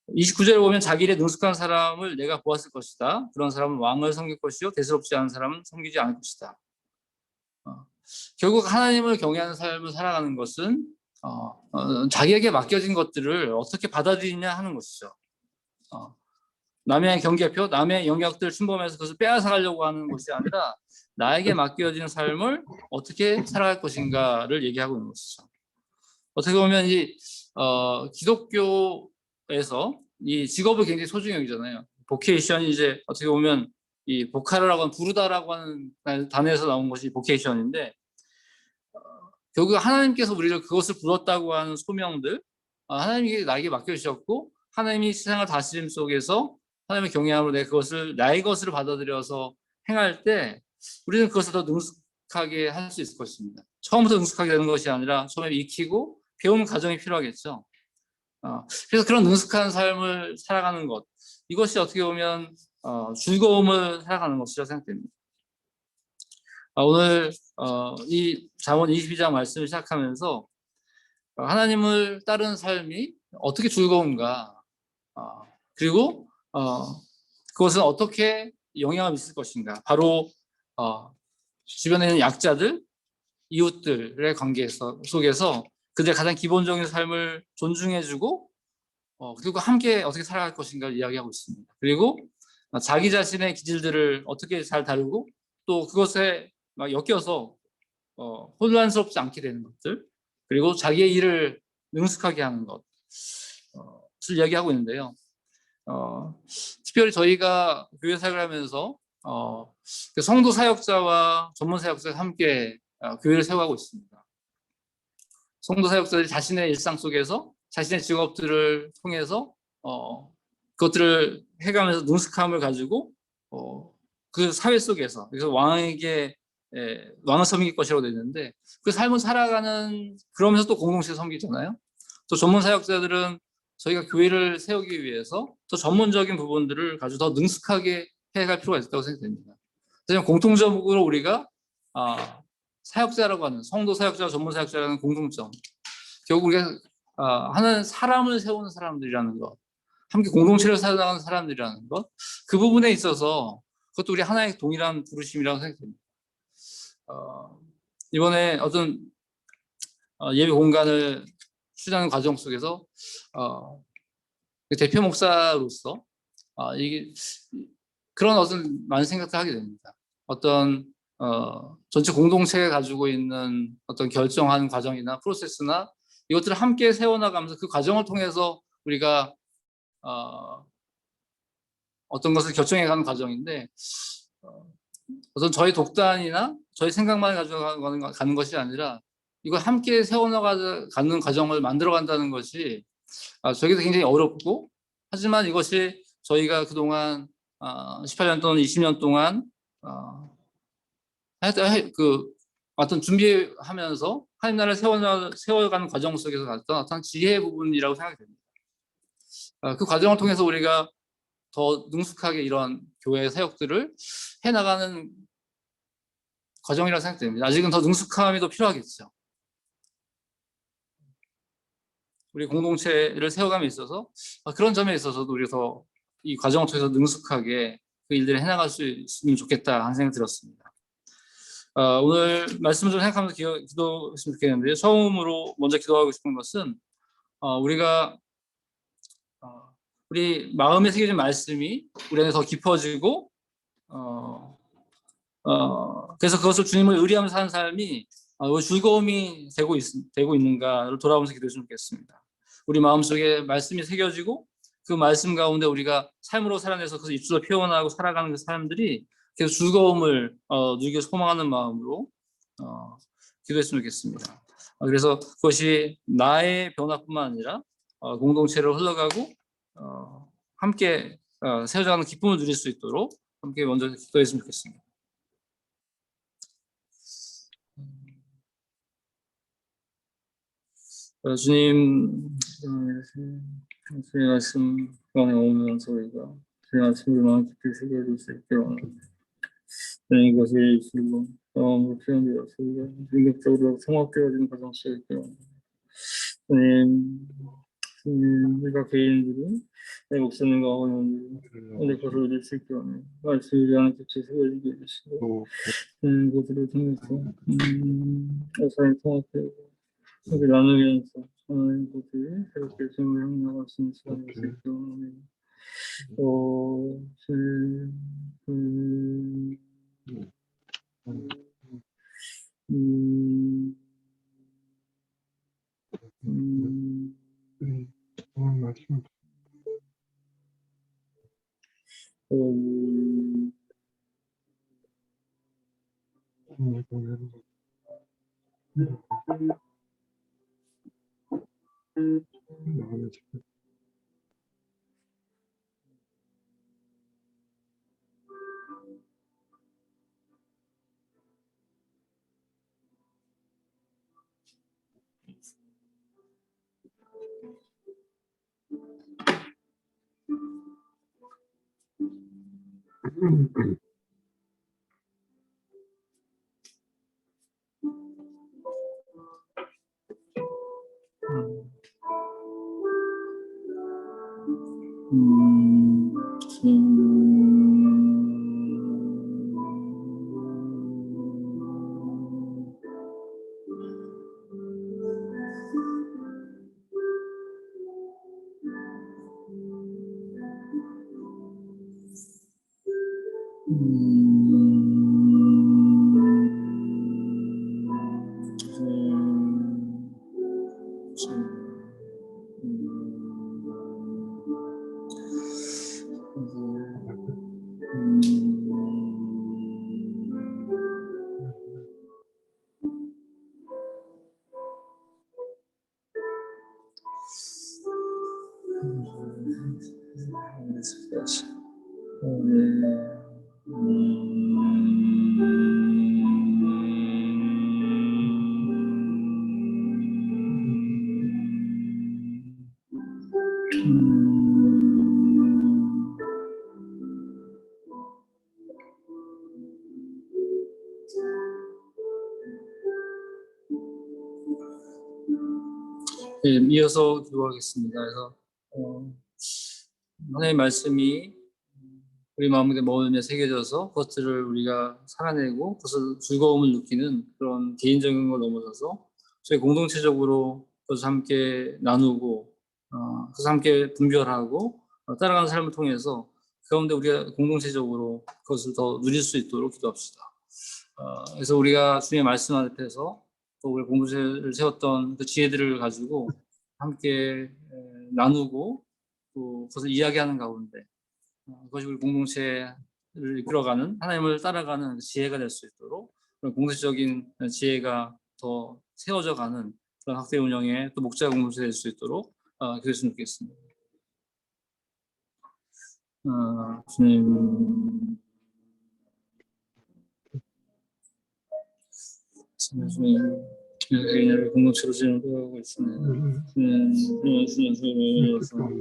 29절에 보면 자기 일에 능숙한 사람을 내가 보았을 것이다. 그런 사람은 왕을 섬길 것이요 대수롭지 않은 사람은 섬기지 않을 것이다. 결국 하나님을 경외하는 삶을 살아가는 것은 자기에게 맡겨진 것들을 어떻게 받아들이냐 하는 것이죠. 남의 경계표, 남의 영역들을 침범해서 그것을 빼앗아 가려고 하는 것이 아니라 나에게 맡겨진 삶을 어떻게 살아갈 것인가를 얘기하고 있는 것이죠. 어떻게 보면 이 기독교에서 이 직업을 굉장히 소중히 여기잖아요. 보케이션이 이제 어떻게 보면 이 보카라라고 하는 부르다라고 하는 단어에서 나온 것이 보케이션인데 결국 하나님께서 우리를 그것을 불렀다고 하는 소명들 하나님이 나에게 맡겨주셨고 하나님이 세상을 다스림 속에서 하나님의 경외함으로 내 그것을 나의 것으로 받아들여서 행할 때 우리는 그것을 더 능숙하게 할 수 있을 것입니다. 처음부터 능숙하게 되는 것이 아니라 처음에 익히고 배우는 과정이 필요하겠죠. 그래서 그런 능숙한 삶을 살아가는 것 이것이 어떻게 보면 즐거움을 살아가는 것이라고 생각됩니다. 오늘 이 잠언 22장 말씀을 시작하면서 하나님을 따르는 삶이 어떻게 즐거운가 그리고 그것은 어떻게 영향을 미칠 것인가 바로 주변에 있는 약자들 이웃들의 관계 속에서 그들의 가장 기본적인 삶을 존중해주고 그리고 함께 어떻게 살아갈 것인가를 이야기하고 있습니다. 그리고 자기 자신의 기질들을 어떻게 잘 다루고 또 그것에 막 엮여서 혼란스럽지 않게 되는 것들 그리고 자기의 일을 능숙하게 하는 것을 이야기하고 있는데요. 특별히 저희가 교회 사역을 하면서 그 성도 사역자와 전문 사역자가 함께 교회를 세워가고 있습니다. 성도 사역자들이 자신의 일상 속에서 자신의 직업들을 통해서 그것들을 해가면서 능숙함을 가지고 그 사회 속에서 그래서 왕을 섬길 것이라고 되어 있는데 그 삶을 살아가는 그러면서 또 공동체 섬기잖아요. 또 전문 사역자들은 저희가 교회를 세우기 위해서 더 전문적인 부분들을 가지고 더 능숙하게 해갈 필요가 있다고 생각됩니다. 그래서 공통적으로 우리가 사역자라고 하는 성도 사역자, 전문 사역자라는 공통점 결국 우리가 하는 사람을 세우는 사람들이라는 것 함께 공동체를 살아가는 사람들이라는 것 그 부분에 있어서 그것도 우리 하나의 동일한 부르심이라고 생각됩니다. 이번에 어떤 예배 공간을 추진하는 과정 속에서 대표 목사로서 이게 그런 어떤 많은 생각을 하게 됩니다. 어떤 전체 공동체가 가지고 있는 어떤 결정하는 과정이나 프로세스나 이것들을 함께 세워나가면서 그 과정을 통해서 우리가 어떤 것을 결정해가는 과정인데 어떤 저희 독단이나 저희 생각만 가지고 가는 것이 아니라 이걸 함께 세워나가는 과정을 만들어간다는 것이 저에게도 굉장히 어렵고 하지만 이것이 저희가 그동안 18년 동안 20년 동안 그 어떤 준비하면서 하나님 나라를 세워가는 과정 속에서 갔던 어떤 지혜의 부분이라고 생각이 됩니다. 그 과정을 통해서 우리가 더 능숙하게 이런 교회 사역들을 해나가는 과정이라고 생각됩니다. 아직은 더 능숙함이 더 필요하겠죠. 우리 공동체를 세워감에 있어서 그런 점에 있어서도 우리가 더 이 과정을 통해서 능숙하게 그 일들을 해나갈 수 있으면 좋겠다 하는 생각이 들었습니다. 오늘 말씀을 좀 생각하면서 기도했으면 좋겠는데요. 처음으로 먼저 기도하고 싶은 것은 우리가 우리 마음에 새겨진 말씀이 우리 안에 더 깊어지고 그래서 그것을 주님을 의리하면서 사는 삶이 즐거움이 되고 있는가를 돌아보면서 기도했으면 좋겠습니다. 우리 마음속에 말씀이 새겨지고 그 말씀 가운데 우리가 삶으로 살아내서 그것을 입술로 표현하고 살아가는 그 사람들이 계속 즐거움을 누리기 소망하는 마음으로 기도했으면 좋겠습니다. 그래서 그것이 나의 변화뿐만 아니라 공동체로 흘러가고 함께 세워져가는 기쁨을 누릴 수 있도록 함께 먼저 기도했으면 좋겠습니다. 주님, 주의 말씀 안에 오면서 우리가 주의 말씀을 마음 깊이 새겨질 수 있게 원합니다. 이것이 입술로 마음으로 표현되어서 인격적으로 성화되어지는 과정 속에 있게 원합니다. 주님, 우리가 개인들이 내 목사님과 어머니 오늘 것을 얻을 수 있게 하며 말씀을 위한 빛이 세워지게 해주시고 또 그들을 통해서 어사를 통합되고 함께 나누면서 하나님 것들이 새롭게 생을 향나갈 수 있는 시간이 될 수 있게 원합니다. 말씀 보내는 마음의 집 네, 이어서 기도하겠습니다. 그래서 하나님의 말씀이 우리 마음에 머물며 새겨져서 그것들을 우리가 살아내고 그것을 즐거움을 느끼는 그런 개인적인 걸 넘어서서 저희 공동체적으로 그것을 함께 나누고 그것을 함께 분별하고 따라가는 삶을 통해서 그 가운데 우리가 공동체적으로 그것을 더 누릴 수 있도록 기도합시다. 그래서 우리가 주님의 말씀 앞에서 또 우리 공동체를 세웠던 그 지혜들을 가지고 함께 나누고 또 그것을 이야기하는 가운데 그것이 우리 공동체를 이끌어가는 하나님을 따라가는 지혜가 될 수 있도록 그런 공동체적인 지혜가 더 세워져 가는 그런 학대 운영의 또 목자 공동체 될 수 있도록 그랬으면 좋겠습니다. 주님, 개인을 공동체로 진행하고 있습니다. 주님,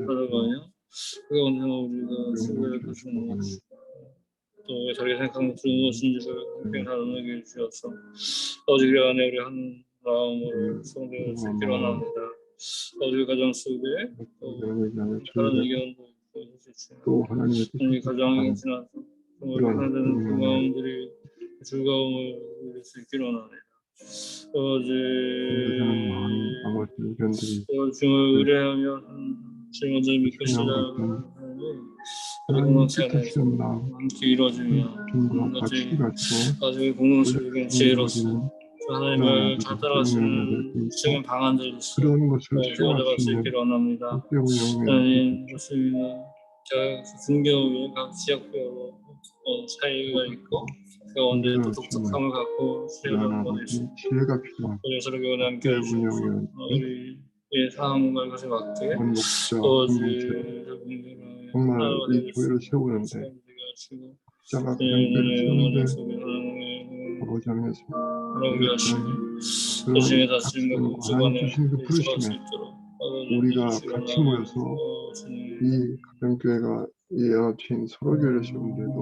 따라가요. 그 가운데 우리가 수고를 하시는 또 자기 생각하는 것은 무엇인지를 함께 나누게 주셔서 어제 그 안에 우리 한 마음으로 성도를 수 있기를 원합니다. 어제 가정 속에 다른 의견도 있을 수 있지만 또 하나님의 우리 가정에 뜻을 지나서 우리 하나되는 그 마음들이 즐거움을 누릴 수 있기를 원합니다. 어제 중을 의뢰하며 증언을 믿고 신뢰하는 우리 공동체 안에서 함께 이루어지며 가족의 공동체적인 지혜로서 하나님을 잘 따라갈 수 있는 구체적인 방안들로서 세워져갈 수 있기를 원합니다. 하나님 그렇습니다. 제가 분교의 각 지역별로 차이가 있고 그 가운데 또 독특함을 갖고 지혜를 보내시고 지혜가 필요한 우리 서로 교훈에 함께 해주시고 우리의 상황과 이것에 맞게 정말 이 교회를 세우는데 자가 가장 교회를 세우는데 아버지 하나님께서 도시의 다스림과 공주관에 주신 그 부르심에 우리가 같이 모여서 이 가정교회가 이 연합체인 서로교회를 세우는데도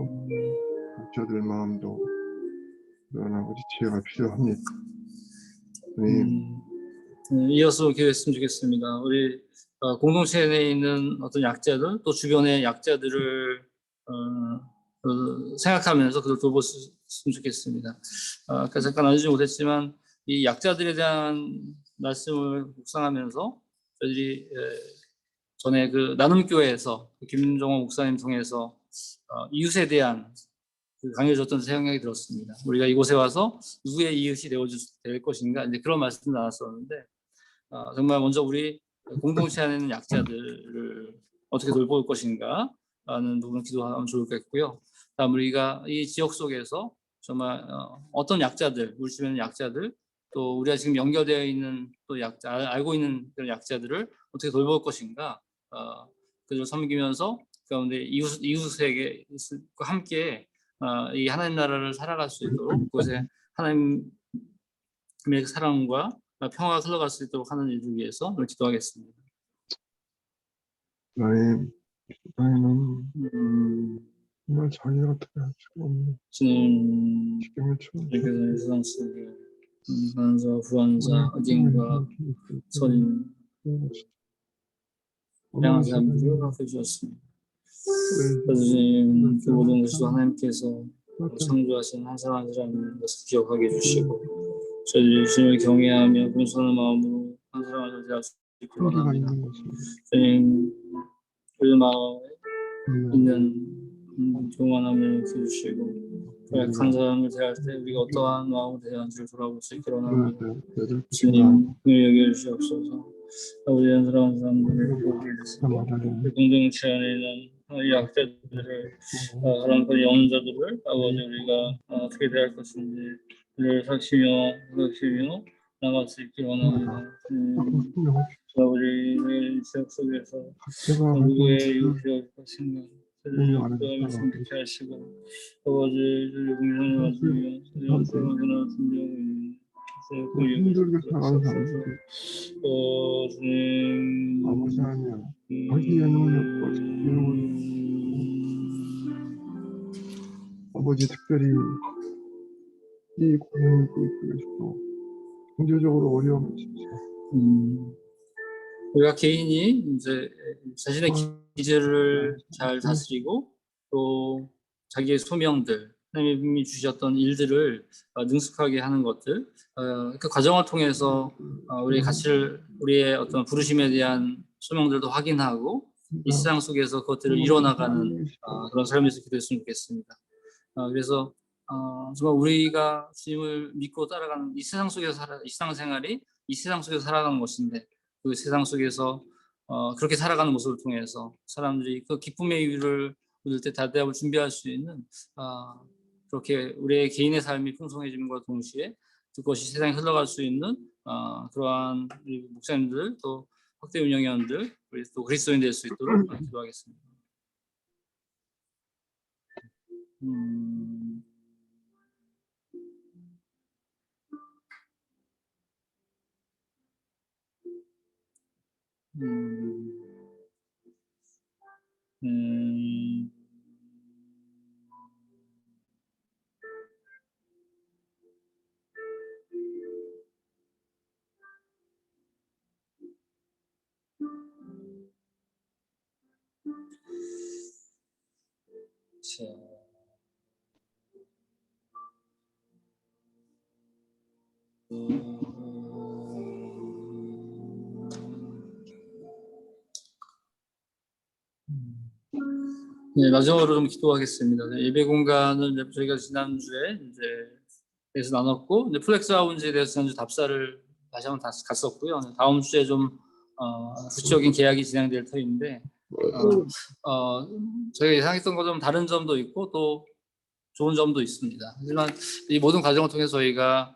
각자들 마음도 그런 아버지 지혜가 필요합니다. 이어서 기도했으면 좋겠습니다. 우리 공동체 내에 있는 어떤 약자들 또 주변의 약자들을 생각하면서 그들 돌보았으면 좋겠습니다. 아까 잠깐 알려주지 못했지만 이 약자들에 대한 말씀을 묵상하면서 저희들이 전에 그 나눔교회에서 김종호 목사님 통해서 이웃에 대한 강해졌던 생각이 들었습니다. 우리가 이곳에 와서 누구의 이웃이 될 것인가 이제 그런 말씀을 나눴었는데 정말 먼저 우리 공동체 안에 있는 약자들을 어떻게 돌볼 것인가 라는 부분을 기도하면 좋을 것 같고요. 다음 우리가 이 지역 속에서 정말 어떤 약자들, 우리 주변의 약자들 또 우리가 지금 연결되어 있는 또 약자, 알고 있는 그런 약자들을 어떻게 돌볼 것인가 그들을 섬기면서 가운데 이웃에게 함께 이 하나님 나라를 살아갈 수 있도록 그곳에 하나님의 사랑과 평화가 흘러갈 수 있도록 하는 일을 위해서 기도하겠습니다. 나의 정말 자기가 어떻게 할 수가 없는 주님, 지금의 처음 이 세상 속에 가난자, 부한자, 어딘가 선인, 다양한 사람들을 허락해 주셨습니다. 주님, 그 모든 것을 하나님께서 창조하신 한 사람 한 사람을 기억하게 해주시고 저희들이 주님을 경외하며 겸손한 마음으로 한 사람 한 사람 대할 수 있기를 원합니다. 주님, 그 마음에 있는 교만함을 주시고 약한 사람을 대할 때 우리가 어떠한 마음으로 대하는지를 돌아볼 수 있기를 원합니다. 주님, 긍휼히 여겨주시옵소서. 아버지 한 사람 한 사람들을 공동체 안에 있는 이 약자들을 하나님 그 영혼자들을 아버지 우리가 어떻게 대할 것인지를 살피며 나갈 수 있기를 원합니다. 아버지 지역 속에서 누구의 이웃이 올 것인가 그를 선택해 하시고 아버지 우리 공동을 맞으며 영생을 준비하고 있는 힘들게 살아가는 사람들이 주님 아버지 아니야. 자기의 능력과 자기의 아버지 특별히 이 고난을 속에서도 경제적으로 어려움이 있어서 우리가 개인이 이제 자신의 기질을 잘 다스리고 또 자기의 소명들 하나님이 주셨던 일들을 능숙하게 하는 것들 그 과정을 통해서 우리의 어떤 부르심에 대한 소명들도 확인하고 이 세상 속에서 그것들을 이뤄나가는 그런 삶이 됐으면 좋겠습니다. 그래서 정말 우리가 주님을 믿고 따라가는 이 세상 속에서 이 세상 생활이 이 세상 속에서 살아가는 것인데 그 세상 속에서 그렇게 살아가는 모습을 통해서 사람들이 그 기쁨의 이유를 얻을 때 다대합을 준비할 수 있는 그렇게 우리의 개인의 삶이 풍성해짐과 동시에 그것이 세상에 흘러갈 수 있는 그러한 우리 목사님들 또 확대 운영위원들 또 그리스도인 될 수 있도록 기도하겠습니다. 네, 마지막으로 좀 기도하겠습니다. 예배 공간을 저희가 지난주에 이제 대해서 나눴고, 이제 플렉스 하운즈에 대해서 지난주 답사를 다시 한번 갔었고요. 다음 주에 좀 구체적인 계약이 진행될 터인데, 저희가 예상했던 것좀 다른 점도 있고 또 좋은 점도 있습니다. 하지만 이 모든 과정을 통해서 저희가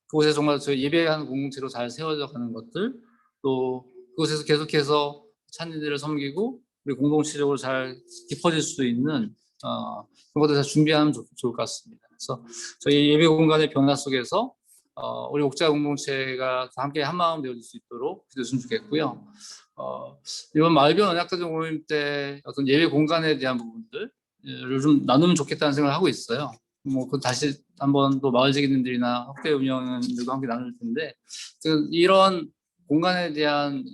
그곳에 정말 저희 예배하는 공동체로 잘 세워져 가는 것들, 또 그곳에서 계속해서 찬이들을 섬기고 우리 공동체적으로 잘 깊어질 수 있는 그런 것들 다 준비하면 좋을 것 같습니다. 그래서 저희 예배 공간의 변화 속에서 우리 목자 공동체가 함께 한 마음 되어질 수 있도록 기도했으면 좋겠고요. 이번 마을변 언약가정 모임 때 어떤 예배 공간에 대한 부분들을 좀 나누면 좋겠다는 생각을 하고 있어요. 그 다시 한번 또 마을 지기님들이나 학대 운영들도 함께 나눌 텐데 이런 공간에 대한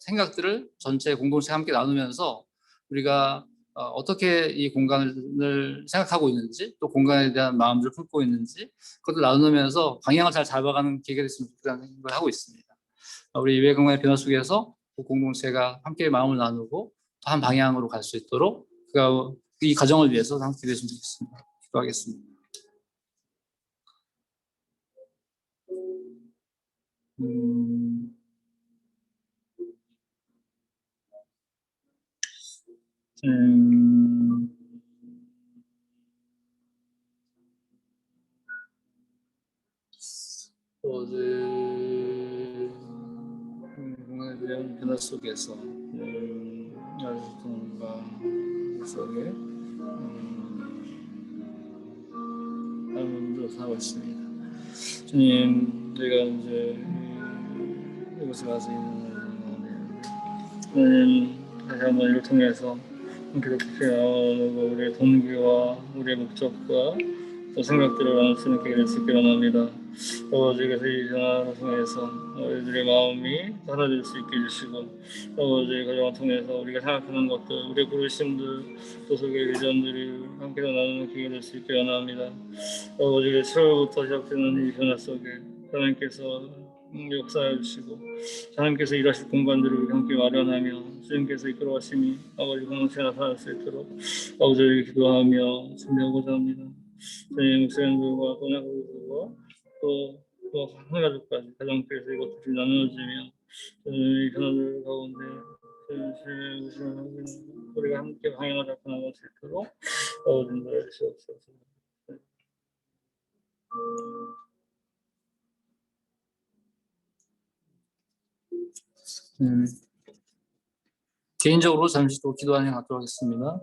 생각들을 전체 공동체와 함께 나누면서 우리가 어떻게 이 공간을 생각하고 있는지 또 공간에 대한 마음들을 품고 있는지 그것도 나누면서 방향을 잘 잡아가는 계기가 됐으면 좋겠다는 생각을 하고 있습니다. 우리 외공간의 변화 속에서 그 공동체가 함께 마음을 나누고 또 한 방향으로 갈 수 있도록 이 과정을 위해서 함께 됐으면 좋겠습니다. 기도하겠습니다. 어제 공간에 대한 변화 속에서 아르톤과 속에 하나님으로 살고 있습니다. 주님, 저희가 이제 이곳에 와서 있는 하나님 다시 한번 이를 통해서 기독교 나오고 우리의 동기와 우리의 목적과 또 생각들을 나눌 수 있는 계기가 될 수 있게 원합니다. 아버지께서 이 전화를 통해서 우리들의 마음이 하나될 수 있게 해주시고 아버지의 가정을 통해서 우리가 생각하는 것들 우리의 부르심들 또 속의 비전들이 함께 나누는 계기가 될 수 있게 원합니다. 아버지의 7월부터 시작되는 이 변화 속에 하나님께서 역사해 주시고 하나님께서 일하실 공간들을 함께 마련하며 주님께서 이끌어가심이 아버지 공동체가 나타날 수 있도록 아버지를 기도하며 준비하고자 합니다. 저희 목사님들과 또나들과 또 한가족까지 가정께서 이것들이 나누어지며 이 변화들 가운데 우리가 함께 방향을 잡고 나갈 수 있도록 아버지를 주시옵소서. 개인적으로 잠시 또 기도하는 갖도록 하겠습니다.